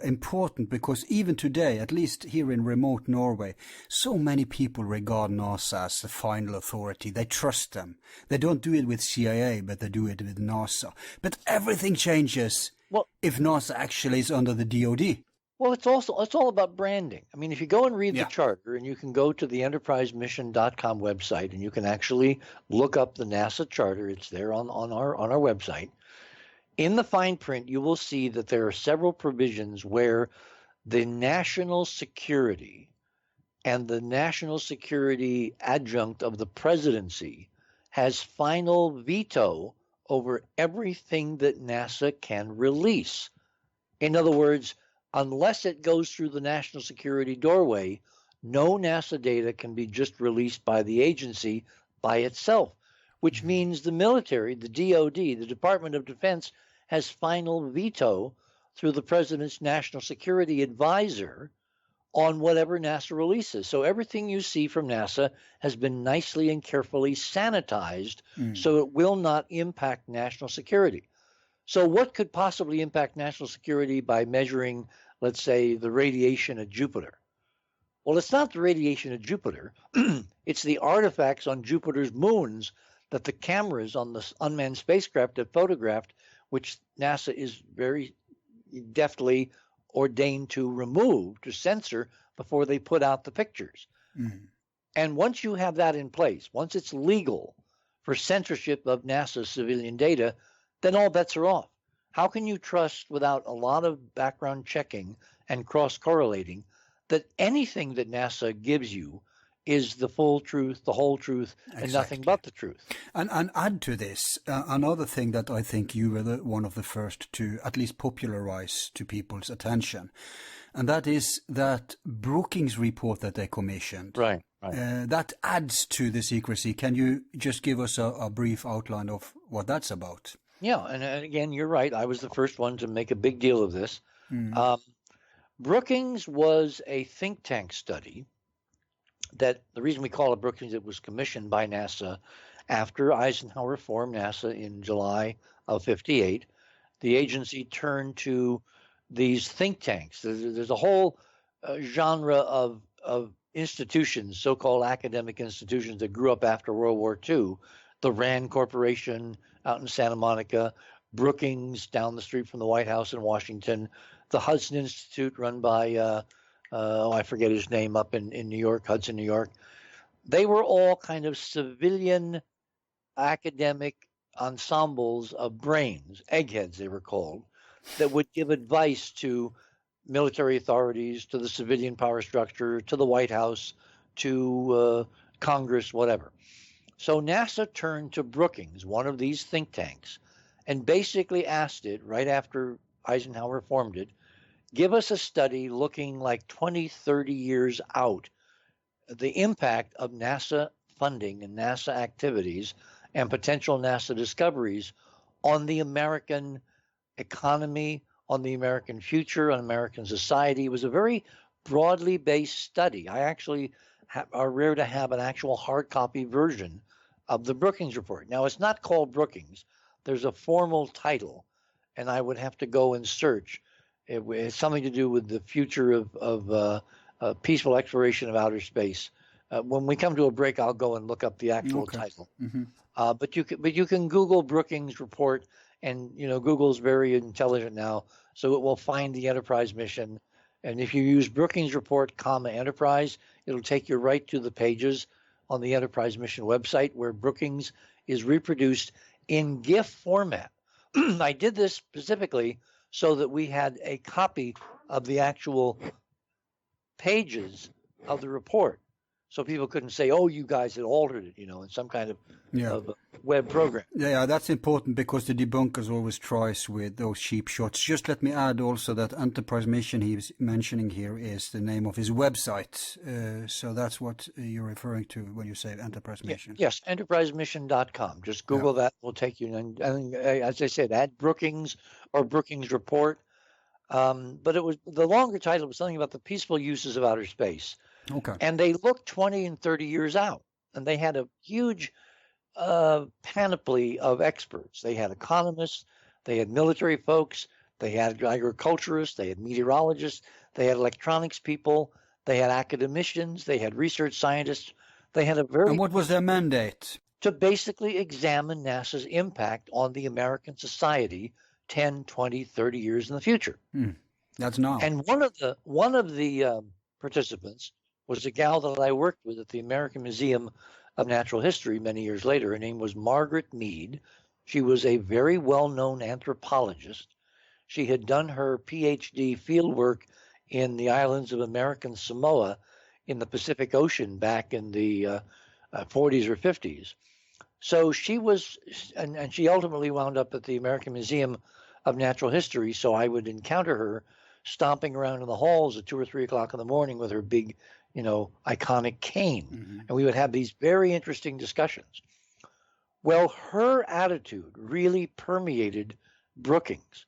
important because even today, at least here in remote Norway, so many people regard NASA as the final authority. They trust them. They don't do it with CIA, but they do it with NASA. But everything changes if NASA actually is under the DoD. Well, it's all about branding. I mean, if you go and read the charter, and you can go to the enterprisemission.com website, and you can actually look up the NASA charter. It's there on our website. In the fine print, you will see that there are several provisions where the national security and the national security adjunct of the presidency has final veto over everything that NASA can release. In other words, unless it goes through the national security doorway, no NASA data can be just released by the agency by itself, which means the military, the DoD, the Department of Defense, has final veto through the president's national security advisor on whatever NASA releases. So everything you see from NASA has been nicely and carefully sanitized so it will not impact national security. So what could possibly impact national security by measuring, let's say, the radiation at Jupiter? Well, it's not the radiation at Jupiter. It's the artifacts on Jupiter's moons that the cameras on the unmanned spacecraft have photographed, which NASA is very deftly ordained to remove, to censor, before they put out the pictures. And once you have that in place, once it's legal for censorship of NASA's civilian data, then all bets are off. How can you trust, without a lot of background checking and cross-correlating, that anything that NASA gives you is the full truth, the whole truth, and nothing but the truth? And add to this, another thing that I think you were one of the first to at least popularize to people's attention, and that is that Brookings report that they commissioned. Right. That adds to the secrecy. Can you just give us a brief outline of what that's about? Yeah, and again, you're right. I was the first one to make a big deal of this. Brookings was a think tank study that, the reason we call it Brookings, it was commissioned by NASA after Eisenhower formed NASA in July of 58. The agency turned to these think tanks. There's a whole genre of institutions, so-called academic institutions, that grew up after World War II the Rand Corporation out in Santa Monica, Brookings down the street from the White House in Washington, the Hudson Institute run by, I forget his name, up in New York, Hudson, New York. They were all kind of civilian academic ensembles of brains, eggheads they were called, that would give advice to military authorities, to the civilian power structure, to the White House, to Congress, whatever. So NASA turned to Brookings, one of these think tanks, and basically asked it, right after Eisenhower formed it, give us a study looking like 20, 30 years out, the impact of NASA funding and NASA activities and potential NASA discoveries on the American economy, on the American future, on American society. It was a very broadly based study. I actually are rare to have an actual hard copy version of the Brookings report. Now, it's not called Brookings. There's a formal title, and I would have to go and search. It's something to do with the future of peaceful exploration of outer space. When we come to a break, I'll go and look up the actual title. Mm-hmm. But you can Google Brookings report, and Google's very intelligent now, so it will find the Enterprise mission. And if you use Brookings report, Enterprise, it'll take you right to the pages on the Enterprise mission website where Brookings is reproduced in GIF format. I did this specifically so that we had a copy of the actual pages of the report, so people couldn't say, "Oh, you guys had altered it," in some kind of web program. Yeah, that's important because the debunkers always tries with those cheap shots. Just let me add also that Enterprise Mission he's mentioning here is the name of his website. So that's what you're referring to when you say Enterprise Mission. Yes, enterprisemission.com. Just Google that. We'll take you. And as I said, add Brookings or Brookings report. But it was the longer title was something about the peaceful uses of outer space. Okay. And they looked 20 and 30 years out, and they had a huge panoply of experts. They had economists, they had military folks, they had agriculturists, they had meteorologists, they had electronics people, they had academicians, they had research scientists. They had a very... And what was their mandate? To basically examine NASA's impact on the American society 10, 20, 30 years in the future. That's now. And one of the participants was a gal that I worked with at the American Museum of Natural History many years later. Her name was Margaret Mead. She was a very well-known anthropologist. She had done her PhD fieldwork in the islands of American Samoa in the Pacific Ocean back in the 40s or 50s. So she was, and she ultimately wound up at the American Museum of Natural History, so I would encounter her stomping around in the halls at 2 or 3 o'clock in the morning with her big, iconic cane. And we would have these very interesting discussions. Well, her attitude really permeated Brookings,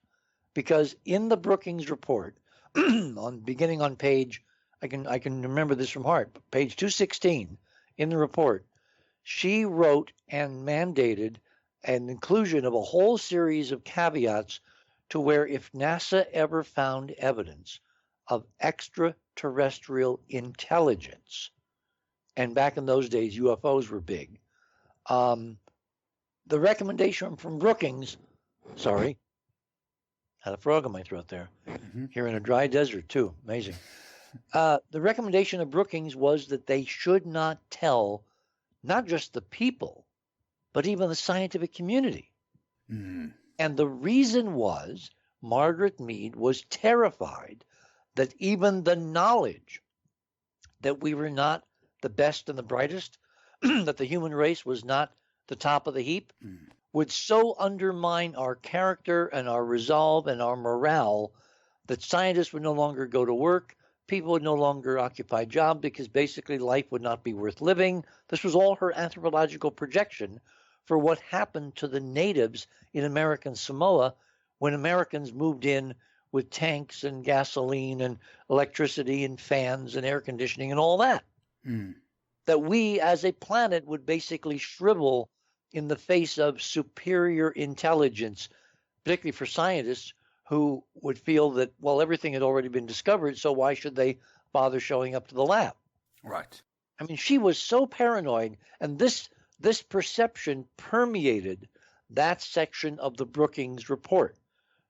because in the Brookings report, beginning on page, I can remember this from heart, page 216 in the report, she wrote and mandated an inclusion of a whole series of caveats to where if NASA ever found evidence of extraterrestrial intelligence, and back in those days UFOs were big, the recommendation from Brookings, had a frog in my throat there, here in a dry desert too, amazing. The recommendation of Brookings was that they should not tell not just the people, but even the scientific community. And the reason was Margaret Mead was terrified that even the knowledge that we were not the best and the brightest, that the human race was not the top of the heap, would so undermine our character and our resolve and our morale that scientists would no longer go to work, people would no longer occupy jobs because basically life would not be worth living. This was all her anthropological projection for what happened to the natives in American Samoa when Americans moved in with tanks and gasoline and electricity and fans and air conditioning and all that. That we as a planet would basically shrivel in the face of superior intelligence, particularly for scientists who would feel that, well, everything had already been discovered, so why should they bother showing up to the lab? Right. I mean, she was so paranoid, and this This perception permeated that section of the Brookings report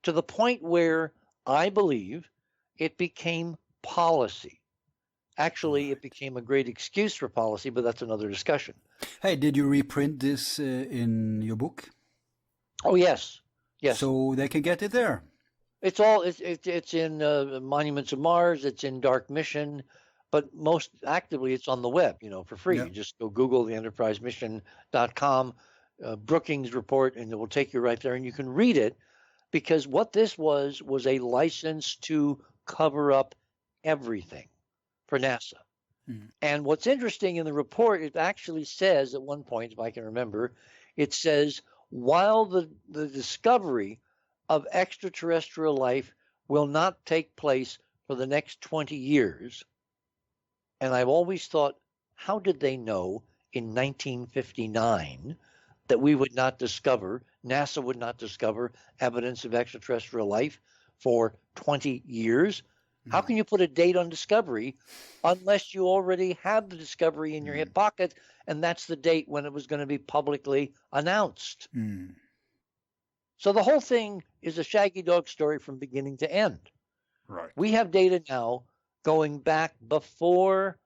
to the point where I believe it became policy. Actually, it became a great excuse for policy, but that's another discussion. Hey, did you reprint this in your book? Oh, yes. Yes. So they can get it there. It's in Monuments of Mars. It's in Dark Mission, but most actively it's on the web, for free. Yeah. You just go Google the enterprisemission.com Brookings report, and it will take you right there, and you can read it, because what this was a license to cover up everything for NASA. And what's interesting in the report, it actually says at one point, if I can remember, it says, while the discovery of extraterrestrial life will not take place for the next 20 years. And I've always thought, how did they know in 1959 that we would not discover, NASA would not discover evidence of extraterrestrial life for 20 years? How can you put a date on discovery unless you already have the discovery in your hip pocket, and that's the date when it was going to be publicly announced? So the whole thing is a shaggy dog story from beginning to end. Right. We have data now going back before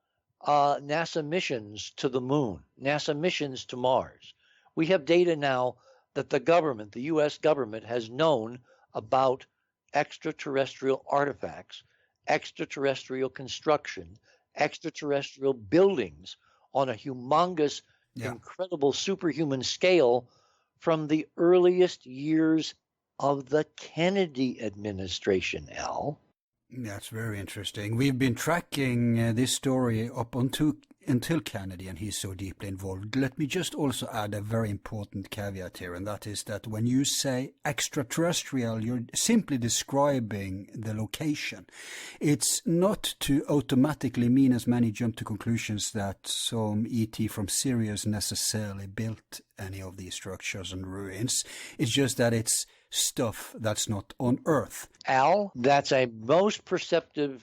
NASA missions to the moon, NASA missions to Mars. We have data now that the government, the U.S. government, has known about extraterrestrial artifacts, extraterrestrial construction, extraterrestrial buildings on a humongous, incredible superhuman scale from the earliest years of the Kennedy administration, Al. That's very interesting. We've been tracking this story up until Kennedy, and he's so deeply involved. Let me just also add a very important caveat here, and that is that when you say extraterrestrial, you're simply describing the location. It's not to automatically mean, as many jump to conclusions, that some ET from Sirius necessarily built any of these structures and ruins. It's just that it's stuff that's not on Earth. Al, that's a most perceptive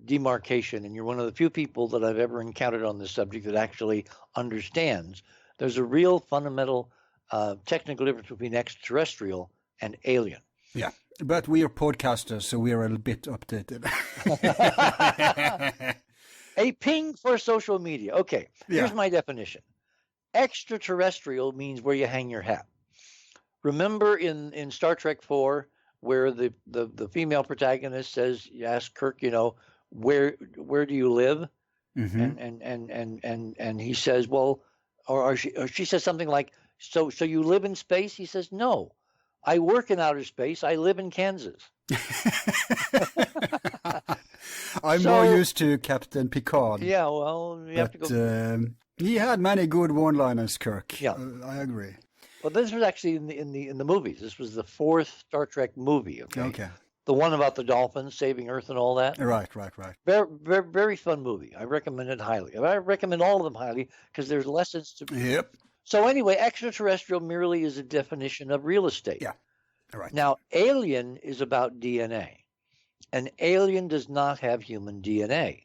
demarcation, and you're one of the few people that I've ever encountered on this subject that actually understands. There's a real fundamental technical difference between extraterrestrial and alien. Yeah, but we are podcasters, so we are a bit updated. A ping for social media. Okay, here's my definition. Extraterrestrial means where you hang your hat. Remember in Star Trek 4, where the female protagonist says, you ask Kirk, where do you live? And he says, well, or she says something like, so you live in space? He says, no, I work in outer space. I live in Kansas. I'm more used to Captain Picard. Yeah, well, you have to go. He had many good one-liners, Kirk. Yeah, I agree. Well, this was actually in the movies. This was the fourth Star Trek movie. Okay. The one about the dolphins saving Earth and all that. Right. Very, very, very fun movie. I recommend it highly. I recommend all of them highly because there's lessons to. Yep. So anyway, extraterrestrial merely is a definition of real estate. Yeah. Right. Now, alien is about DNA. An alien does not have human DNA,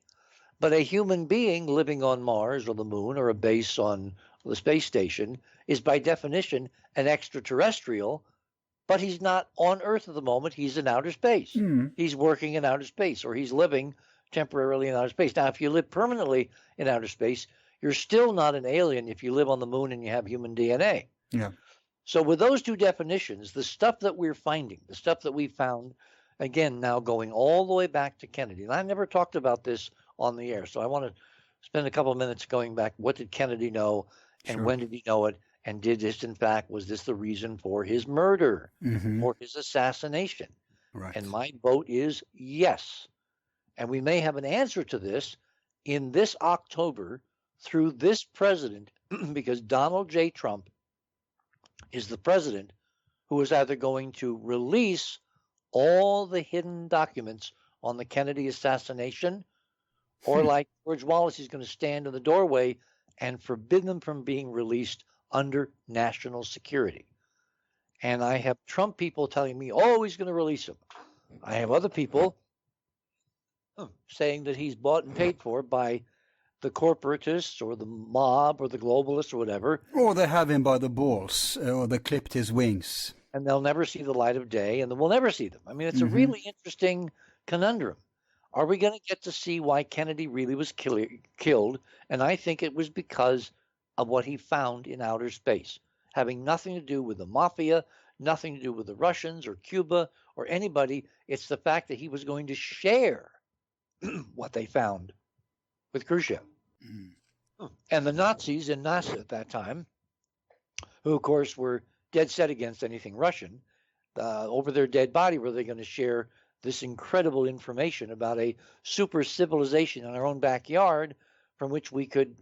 but a human being living on Mars or the moon or a base on the space station is by definition an extraterrestrial, but he's not on Earth at the moment. He's in outer space. He's working in outer space, or he's living temporarily in outer space. Now, if you live permanently in outer space, you're still not an alien if you live on the moon and you have human DNA. Yeah. So with those two definitions, the stuff that we're finding, the stuff that we found, again, now going all the way back to Kennedy, and I never talked about this on the air, so I want to spend a couple of minutes going back. What did Kennedy know, and when did he know it? And did this, in fact, was this the reason for his murder or his assassination? Right. And my vote is yes. And we may have an answer to this in this October through this president, because Donald J. Trump is the president who is either going to release all the hidden documents on the Kennedy assassination, or like George Wallace, he's going to stand in the doorway and forbid them from being released under national security. And I have Trump people telling me, oh, he's going to release them. I have other people saying that he's bought and paid for by the corporatists or the mob or the globalists or whatever. Or they have him by the balls, or they clipped his wings. And they'll never see the light of day, and we'll never see them. I mean, it's a really interesting conundrum. Are we going to get to see why Kennedy really was killed? And I think it was because of what he found in outer space, having nothing to do with the mafia, nothing to do with the Russians or Cuba or anybody. It's the fact that he was going to share what they found with Khrushchev. And the Nazis in NASA at that time, who, of course, were dead set against anything Russian, over their dead body were they going to share this incredible information about a super civilization in our own backyard from which we could,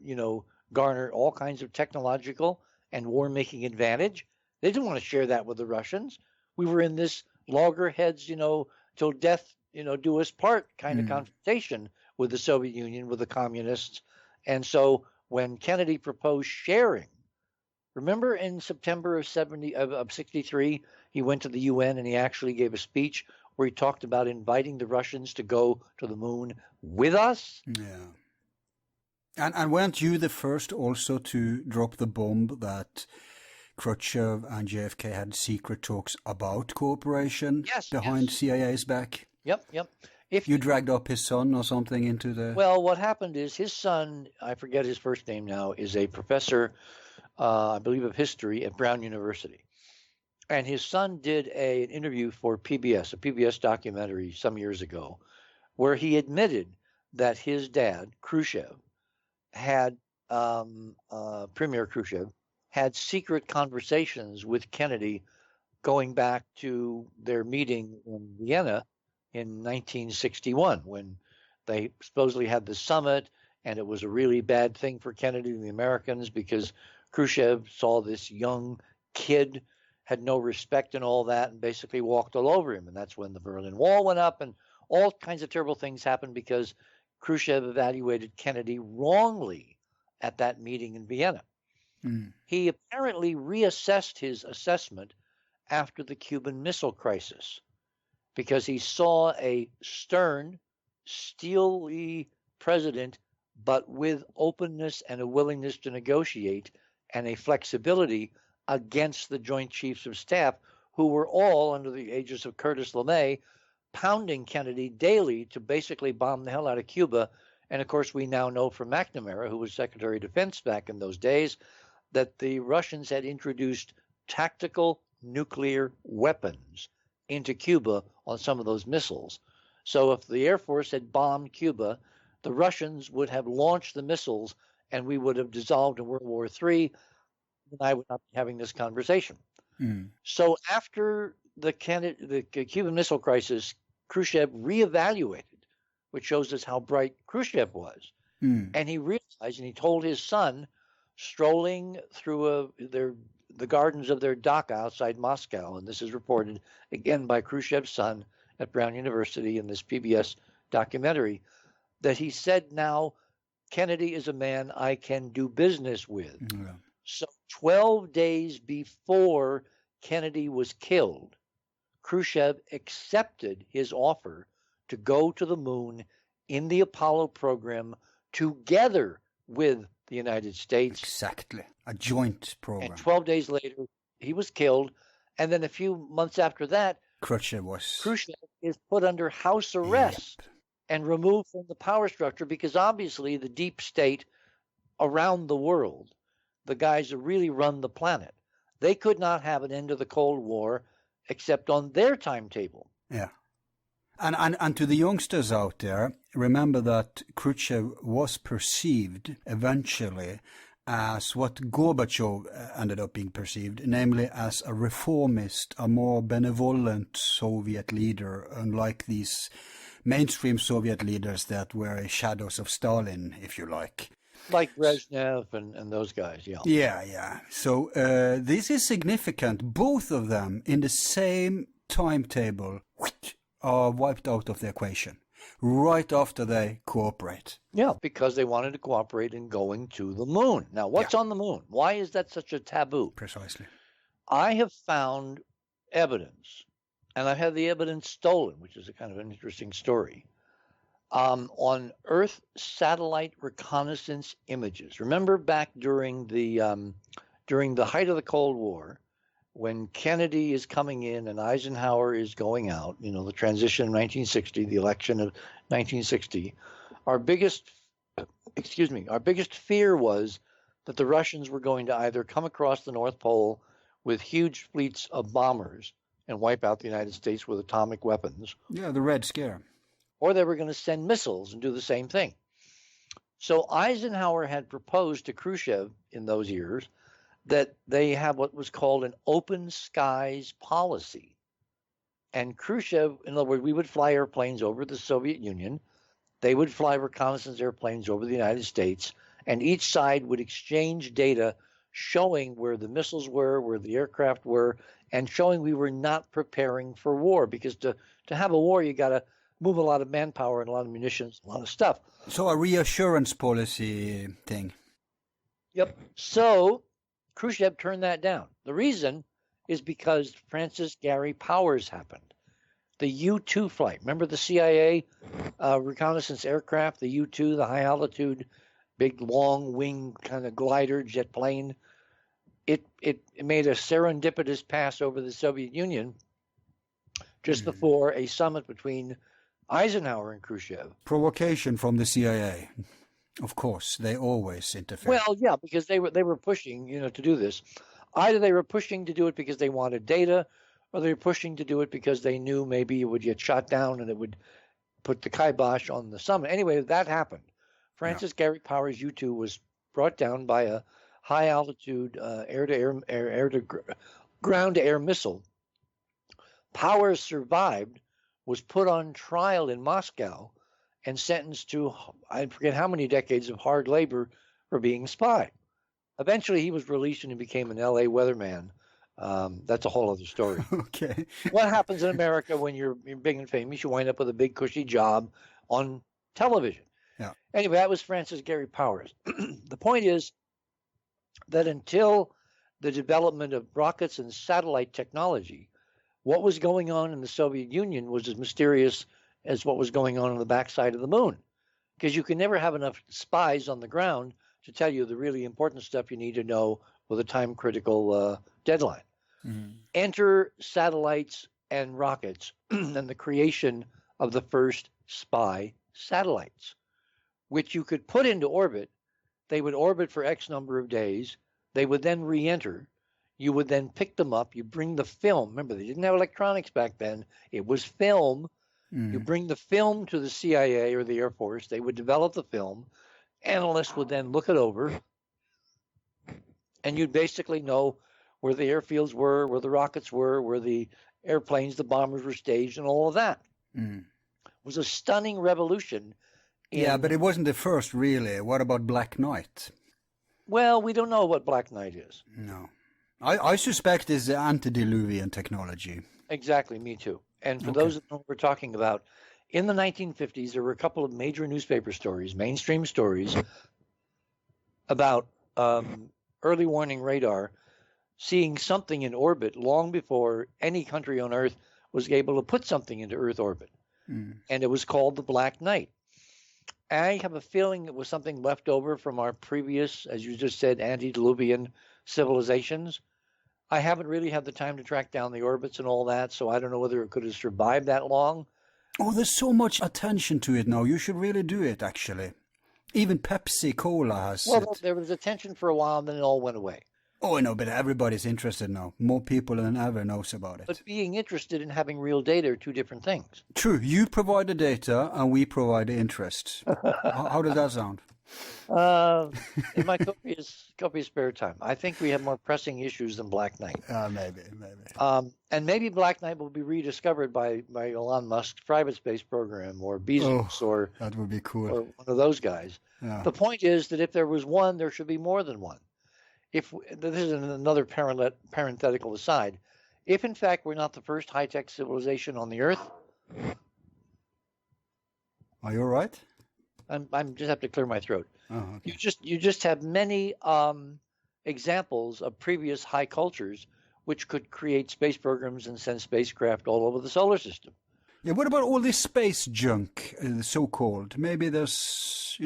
garner all kinds of technological and war-making advantage. They didn't want to share that with the Russians. We were in this loggerheads, till death, do us part kind of confrontation with the Soviet Union, with the communists. And so when Kennedy proposed sharing, remember in September of 63, he went to the UN and he actually gave a speech where he talked about inviting the Russians to go to the moon with us. Yeah. And weren't you the first also to drop the bomb that Khrushchev and JFK had secret talks about cooperation behind CIA's back? Yep. If you dragged up his son or something into the... Well, what happened is his son, I forget his first name now, is a professor, I believe, of history at Brown University. And his son did an interview for PBS, a PBS documentary some years ago, where he admitted that his dad, Khrushchev, had, Premier Khrushchev, had secret conversations with Kennedy going back to their meeting in Vienna in 1961, when they supposedly had the summit, and it was a really bad thing for Kennedy and the Americans because Khrushchev saw this young kid, had no respect and all that, and basically walked all over him. And that's when the Berlin Wall went up, and all kinds of terrible things happened because Khrushchev evaluated Kennedy wrongly at that meeting in Vienna. He apparently reassessed his assessment after the Cuban Missile Crisis because he saw a stern, steely president, but with openness and a willingness to negotiate and a flexibility against the Joint Chiefs of Staff, who were all under the aegis of Curtis LeMay, pounding Kennedy daily to basically bomb the hell out of Cuba. And of course, we now know from McNamara, who was Secretary of Defense back in those days, that the Russians had introduced tactical nuclear weapons into Cuba on some of those missiles. So if the Air Force had bombed Cuba, the Russians would have launched the missiles and we would have dissolved in World War III, and I would not be having this conversation. So after the Cuban Missile Crisis, Khrushchev reevaluated, which shows us how bright Khrushchev was. And he realized, and he told his son, strolling through the gardens of their dacha outside Moscow, and this is reported again by Khrushchev's son at Brown University in this PBS documentary, that he said, now Kennedy is a man I can do business with. So 12 days before Kennedy was killed, Khrushchev accepted his offer to go to the moon in the Apollo program together with the United States. Exactly. A joint program. And 12 days later, he was killed. And then a few months after that, Khrushchev is put under house arrest and removed from the power structure because obviously the deep state around the world, the guys that really run the planet, they could not have an end to the Cold War except on their timetable. Yeah. And to the youngsters out there, remember that Khrushchev was perceived eventually as what Gorbachev ended up being perceived, namely as a reformist, a more benevolent Soviet leader, unlike these mainstream Soviet leaders that were shadows of Stalin, if you like. Like Brezhnev and those guys, yeah. Yeah. So this is significant. Both of them in the same timetable are wiped out of the equation right after they cooperate. Yeah, because they wanted to cooperate in going to the moon. Now, what's on the moon? Why is that such a taboo? Precisely. I have found evidence, and I've had the evidence stolen, which is a kind of an interesting story, on Earth satellite reconnaissance images. Remember back during the height of the Cold War, when Kennedy is coming in and Eisenhower is going out, the transition in 1960, the election of 1960, our biggest fear was that the Russians were going to either come across the North Pole with huge fleets of bombers and wipe out the United States with atomic weapons. Yeah, the Red Scare. Or they were going to send missiles and do the same thing. So Eisenhower had proposed to Khrushchev in those years that they have what was called an open skies policy. And Khrushchev, in other words, we would fly airplanes over the Soviet Union. They would fly reconnaissance airplanes over the United States, and each side would exchange data showing where the missiles were, where the aircraft were, and showing we were not preparing for war. Because to have a war, you got to move a lot of manpower and a lot of munitions, a lot of stuff. So a reassurance policy thing. Yep. So Khrushchev turned that down. The reason is because Francis Gary Powers happened. The U-2 flight. Remember the CIA reconnaissance aircraft, the U-2, the high altitude, big long wing kind of glider jet plane. It made a serendipitous pass over the Soviet Union just before a summit between Eisenhower and Khrushchev. Provocation from the CIA. Of course, they always interfere. Well, yeah, because they were pushing, to do this. Either they were pushing to do it because they wanted data, or they were pushing to do it because they knew maybe it would get shot down and it would put the kibosh on the summit. Anyway, that happened. Francis Gary Powers U-2 was brought down by a high-altitude ground-to-air missile. Powers survived, was put on trial in Moscow, and sentenced to, I forget how many decades of hard labor for being a spy. Eventually, he was released and he became an L.A. weatherman. That's a whole other story. Okay. What happens in America when you're big and famous? You wind up with a big, cushy job on television. Yeah. Anyway, that was Francis Gary Powers. The point is that until the development of rockets and satellite technology, what was going on in the Soviet Union was as mysterious as what was going on the backside of the moon, because you can never have enough spies on the ground to tell you the really important stuff you need to know with a time-critical deadline. Mm-hmm. Enter satellites and rockets and the creation of the first spy satellites, which you could put into orbit. They would orbit for X number of days. They would then re-enter. You would then pick them up. You bring the film. Remember, they didn't have electronics back then. It was film. You bring the film to the CIA or the Air Force. They would develop the film. Analysts would then look it over. And you'd basically know where the airfields were, where the rockets were, where the airplanes, the bombers were staged, and all of that. It was a stunning revolution. Yeah, but it wasn't the first, really. What about Black Knight? Well, we don't know what Black Knight is. No. I suspect it's the Antediluvian technology. Exactly, me too. And for those that know what we're talking about, in the 1950s, there were a couple of major newspaper stories, mainstream stories, about early warning radar seeing something in orbit long before any country on Earth was able to put something into Earth orbit. And it was called the Black Knight. I have a feeling it was something left over from our previous, as you just said, antediluvian civilizations. I haven't really had the time to track down the orbits and all that, so I don't know whether it could have survived that long. Oh, there's so much attention to it now. You should really do it, actually. Even Pepsi Cola has it. Well, there was attention for a while, and then it all went away. Oh, I know, but everybody's interested now. More people than ever knows about it. But being interested and having real data are two different things. True. You provide the data, and we provide the interest. How does that sound? In my copious spare time, I think we have more pressing issues than Black Knight. Maybe. And maybe Black Knight will be rediscovered by Elon Musk's private space program, or Bezos, or that would be cool, or one of those guys. Yeah. The point is that if there was one, there should be more than one. If this is another parenthetical aside, if in fact we're not the first high-tech civilization on the Earth, are you all right? I'm just have to clear my throat. Oh, okay. You just have many examples of previous high cultures which could create space programs and send spacecraft all over the solar system. Yeah, what about all this space junk, so-called? Maybe there's,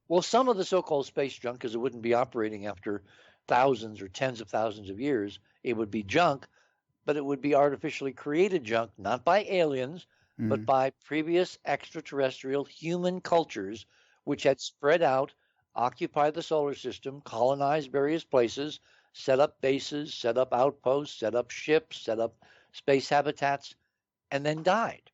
Well, some of the so-called space junk, because it wouldn't be operating after thousands or tens of thousands of years, it would be junk, but it would be artificially created junk, not by aliens, but by previous extraterrestrial human cultures, which had spread out, occupied the solar system, colonized various places, set up bases, set up outposts, set up ships, set up space habitats, and then died.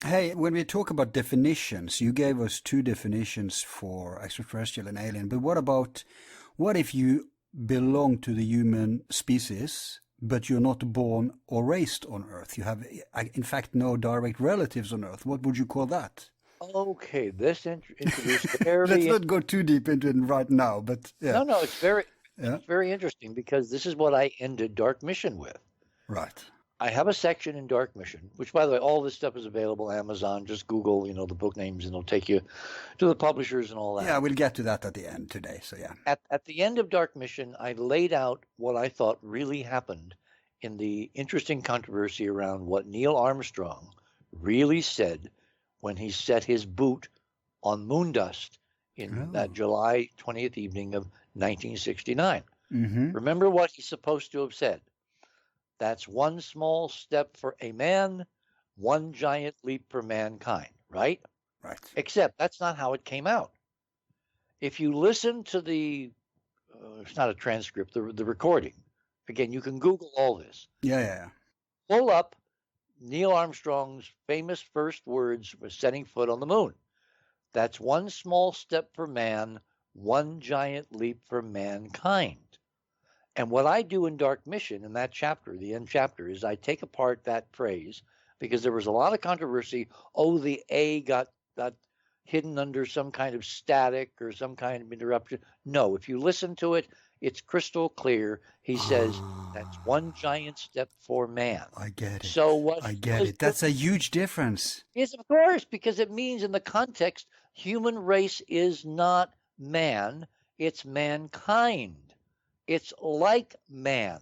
Hey, when we talk about definitions, you gave us 2 definitions for extraterrestrial and alien, but what if you belong to the human species, but you're not born or raised on Earth? You have, in fact, no direct relatives on Earth. What would you call that? Okay, this introduced very... Let's not go too deep into it right now, but yeah. No, it's very interesting, because this is what I ended Dark Mission with. Right. I have a section in Dark Mission, which, by the way, all this stuff is available on Amazon. Just Google, the book names, and it'll take you to the publishers and all that. Yeah, we'll get to that at the end today, so yeah. At the end of Dark Mission, I laid out what I thought really happened in the interesting controversy around what Neil Armstrong really said when he set his boot on moon dust in that July 20th evening of 1969. Remember what he's supposed to have said. That's one small step for a man, one giant leap for mankind, right? Right. Except that's not how it came out. If you listen to the, it's not a transcript, the recording, again, you can Google all this. Yeah. Pull up Neil Armstrong's famous first words for setting foot on the moon. That's one small step for man, one giant leap for mankind. And what I do in Dark Mission in that chapter, the end chapter, is I take apart that phrase, because there was a lot of controversy. Oh, the A got hidden under some kind of static or some kind of interruption. No, if you listen to it, it's crystal clear. He says that's one giant step for man. I get it. So I get it. That's a huge difference. Yes, of course, because it means in the context, human race is not man, it's mankind. It's like man.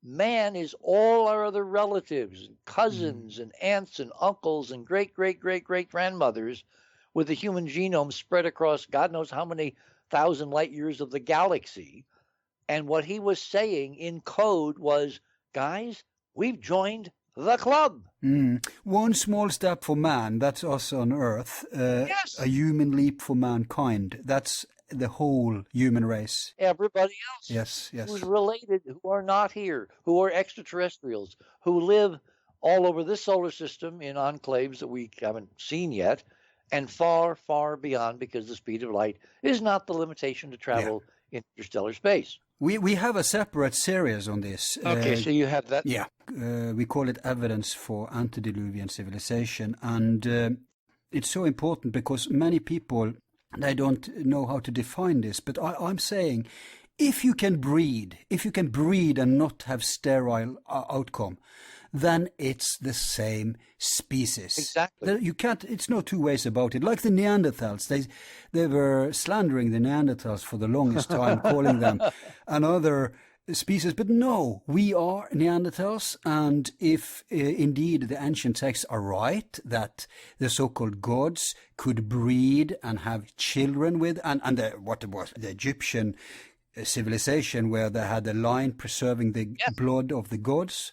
Man is all our other relatives, and cousins, and aunts, and uncles, and great-great-great-great-grandmothers, with the human genome spread across God knows how many thousand light years of the galaxy. And what he was saying in code was, guys, we've joined the club. One small step for man, that's us on Earth. Yes. A human leap for mankind, that's the whole human race. Everybody else who's related, who are not here, who are extraterrestrials, who live all over this solar system in enclaves that we haven't seen yet, and far, far beyond, because the speed of light is not the limitation to travel in interstellar space. We have a separate series on this. Okay, so you have that? Yeah. We call it Evidence for Antediluvian Civilization. And it's so important because many people, they don't know how to define this. But I'm saying, if you can breed and not have sterile outcome, then it's the same species. Exactly. You can't. It's no two ways about it. Like the Neanderthals, they were slandering the Neanderthals for the longest time, calling them another species. But no, we are Neanderthals, and if indeed the ancient texts are right that the so-called gods could breed and have children with, and what it was, the Egyptian civilization where they had a line preserving the blood of the gods.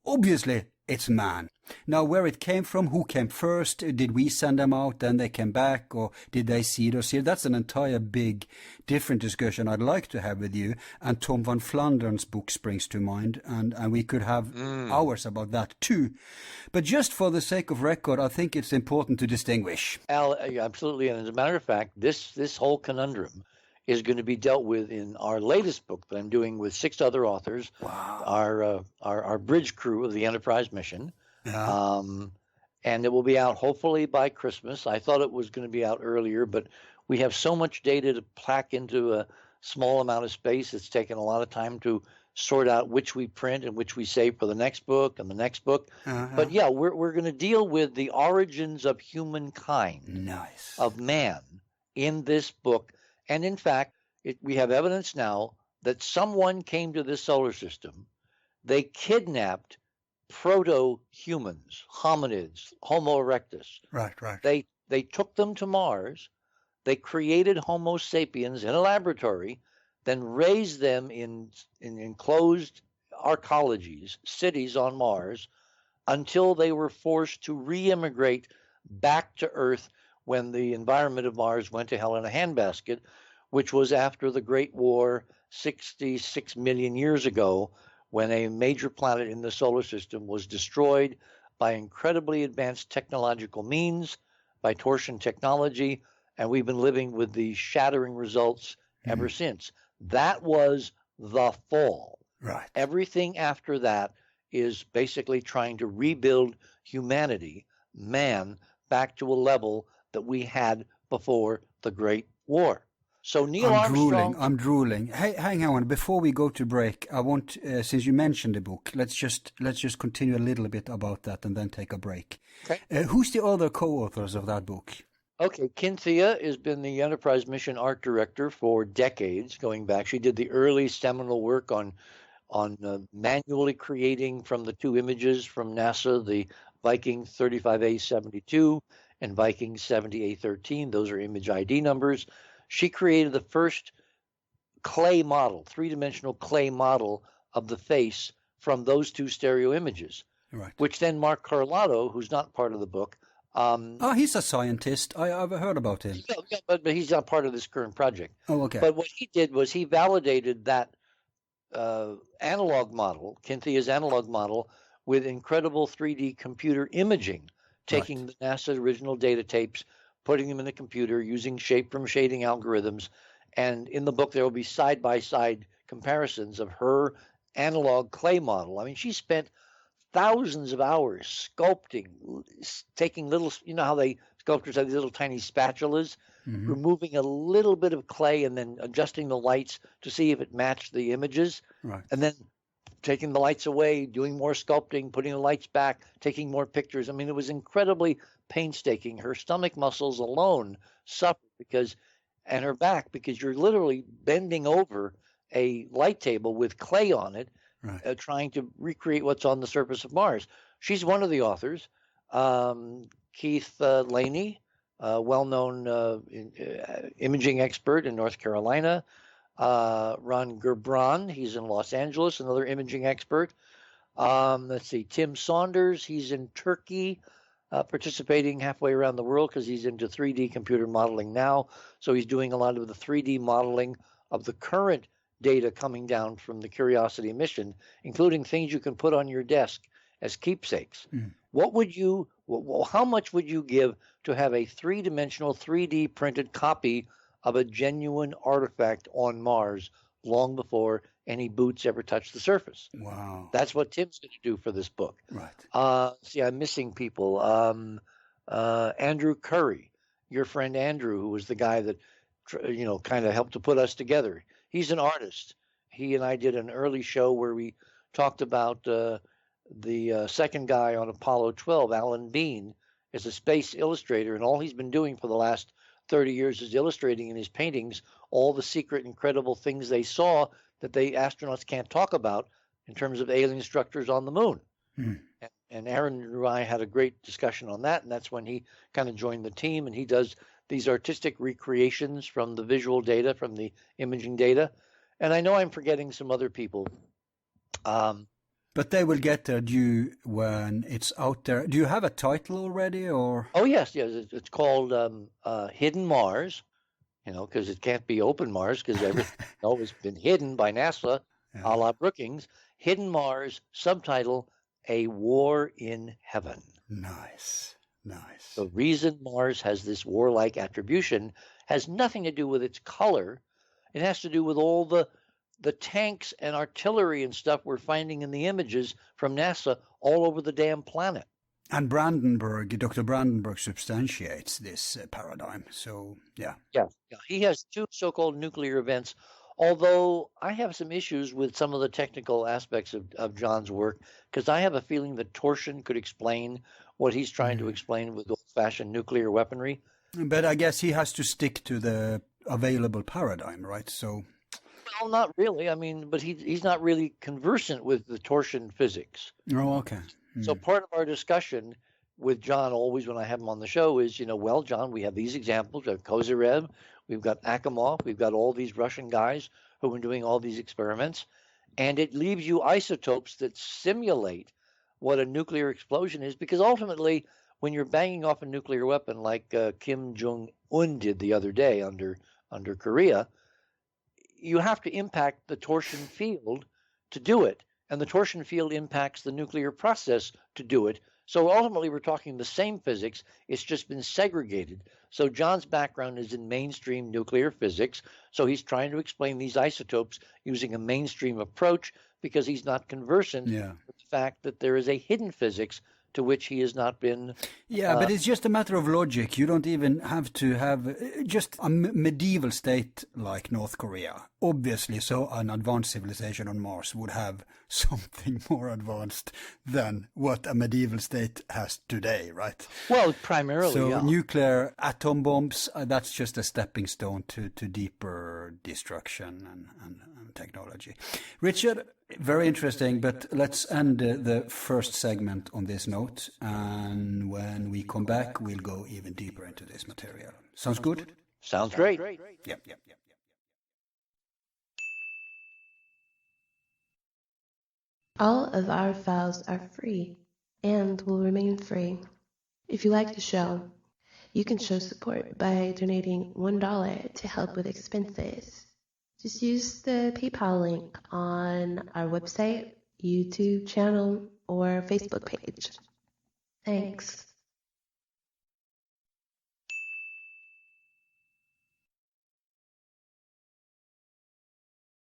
Obviously, it's man. Now, where it came from, who came first, did we send them out, then they came back, or did they seed us here? That's an entire big, different discussion I'd like to have with you. And Tom van Flander's book springs to mind, and we could have hours about that too. But just for the sake of record, I think it's important to distinguish. Al, absolutely. And as a matter of fact, this whole conundrum is going to be dealt with in our latest book that I'm doing with 6 other authors. Wow. Our bridge crew of the Enterprise mission. Yeah. And it will be out hopefully by Christmas. I thought it was going to be out earlier, but we have so much data to pack into a small amount of space. It's taken a lot of time to sort out which we print and which we save for the next book and the next book. But yeah, we're going to deal with the origins of humankind, of man, in this book. And in fact, we have evidence now that someone came to this solar system. They kidnapped proto-humans, hominids, Homo erectus. Right, right. They took them to Mars. They created Homo sapiens in a laboratory, then raised them in enclosed arcologies, cities on Mars, until they were forced to re-immigrate back to Earth when the environment of Mars went to hell in a handbasket, which was after the Great War 66 million years ago, when a major planet in the solar system was destroyed by incredibly advanced technological means, by torsion technology, and we've been living with the shattering results ever since. That was the fall. Right. Everything after that is basically trying to rebuild humanity, man, back to a level that we had before the Great War. So Neil Armstrong. I'm drooling. Hey, hang on. Before we go to break, I want, since you mentioned the book, let's just continue a little bit about that and then take a break. Okay. Who's the other co-authors of that book? Okay, Cynthia has been the Enterprise mission art director for decades, going back. She did the early seminal work on manually creating from the two images from NASA, the Viking 35A72 and Viking 70A13. Those are image ID numbers. She created the first clay model, three-dimensional clay model of the face from those two stereo images, right. Which then Mark Carlotto, who's not part of the book. He's a scientist. I've heard about him. Yeah, but he's not part of this current project. Oh, okay. But what he did was he validated that analog model, Cynthia's analog model, with incredible 3D computer imaging, taking the NASA original data tapes, putting them in the computer, using shape from shading algorithms. And in the book, there will be side-by-side comparisons of her analog clay model. I mean, she spent thousands of hours sculpting, taking little, you know how sculptors have these little tiny spatulas, removing a little bit of clay and then adjusting the lights to see if it matched the images. Right. And then taking the lights away, doing more sculpting, putting the lights back, taking more pictures. I mean, it was incredibly painstaking. Her stomach muscles alone suffered and her back, because you're literally bending over a light table with clay on it, right. Trying to recreate what's on the surface of Mars. She's one of the authors. Keith Laney, well-known imaging expert in North Carolina. Ron Gerbran, he's in Los Angeles, another imaging expert. Let's see, Tim Saunders, he's in Turkey, participating halfway around the world because he's into 3D computer modeling now. So he's doing a lot of the 3D modeling of the current data coming down from the Curiosity mission, including things you can put on your desk as keepsakes. How much would you give to have a three-dimensional 3D printed copy of a genuine artifact on Mars long before any boots ever touch the surface? Wow. That's what Tim's going to do for this book. Right. See, I'm missing people. Andrew Curry, your friend Andrew, who was the guy that, kind of helped to put us together. He's an artist. He and I did an early show where we talked about the second guy on Apollo 12, Alan Bean, is a space illustrator, and all he's been doing for the last 30 years is illustrating in his paintings all the secret, incredible things they saw that the astronauts can't talk about in terms of alien structures on the moon. And Aaron and I had a great discussion on that, and that's when he kind of joined the team, and he does these artistic recreations from the visual data, from the imaging data. And I know I'm forgetting some other people. But they will get their due when it's out there. Do you have a title already, or? Oh, yes. It's called Hidden Mars, because it can't be open Mars because everything has been hidden by NASA, a la Brookings. Hidden Mars, subtitle, A War in Heaven. Nice. The reason Mars has this warlike attribution has nothing to do with its color. It has to do with all the tanks and artillery and stuff we're finding in the images from NASA all over the damn planet. And Dr. Brandenburg substantiates this paradigm. So, yeah. Yeah. He has two so-called nuclear events, although I have some issues with some of the technical aspects of John's work, because I have a feeling that Torsion could explain what he's trying to explain with old-fashioned nuclear weaponry. But I guess he has to stick to the available paradigm, right? So... Well, not really. I mean, but he's not really conversant with the torsion physics. Oh, okay. So part of our discussion with John always when I have him on the show is, well, John, we have these examples. We have Kozyrev, we've got Akimov, we've got all these Russian guys who have been doing all these experiments. And it leaves you isotopes that simulate what a nuclear explosion is, because ultimately, when you're banging off a nuclear weapon like Kim Jong-un did the other day under Korea, you have to impact the torsion field to do it. And the torsion field impacts the nuclear process to do it. So ultimately, we're talking the same physics. It's just been segregated. So John's background is in mainstream nuclear physics. So he's trying to explain these isotopes using a mainstream approach because he's not conversant with the fact that there is a hidden physics to which he has not been. Yeah, but it's just a matter of logic. You don't even have to have just a medieval state like North Korea. Obviously, so an advanced civilization on Mars would have something more advanced than what a medieval state has today, right? Well, primarily, so nuclear atom bombs, that's just a stepping stone to deeper destruction and technology. Richard, very interesting, but let's end the first segment on this note, and when we come back, we'll go even deeper into this material. Sounds good? Sounds great. Yeah. All of our files are free and will remain free. If you like the show, you can show support by donating $1 to help with expenses. Just use the PayPal link on our website, YouTube channel, or Facebook page. Thanks.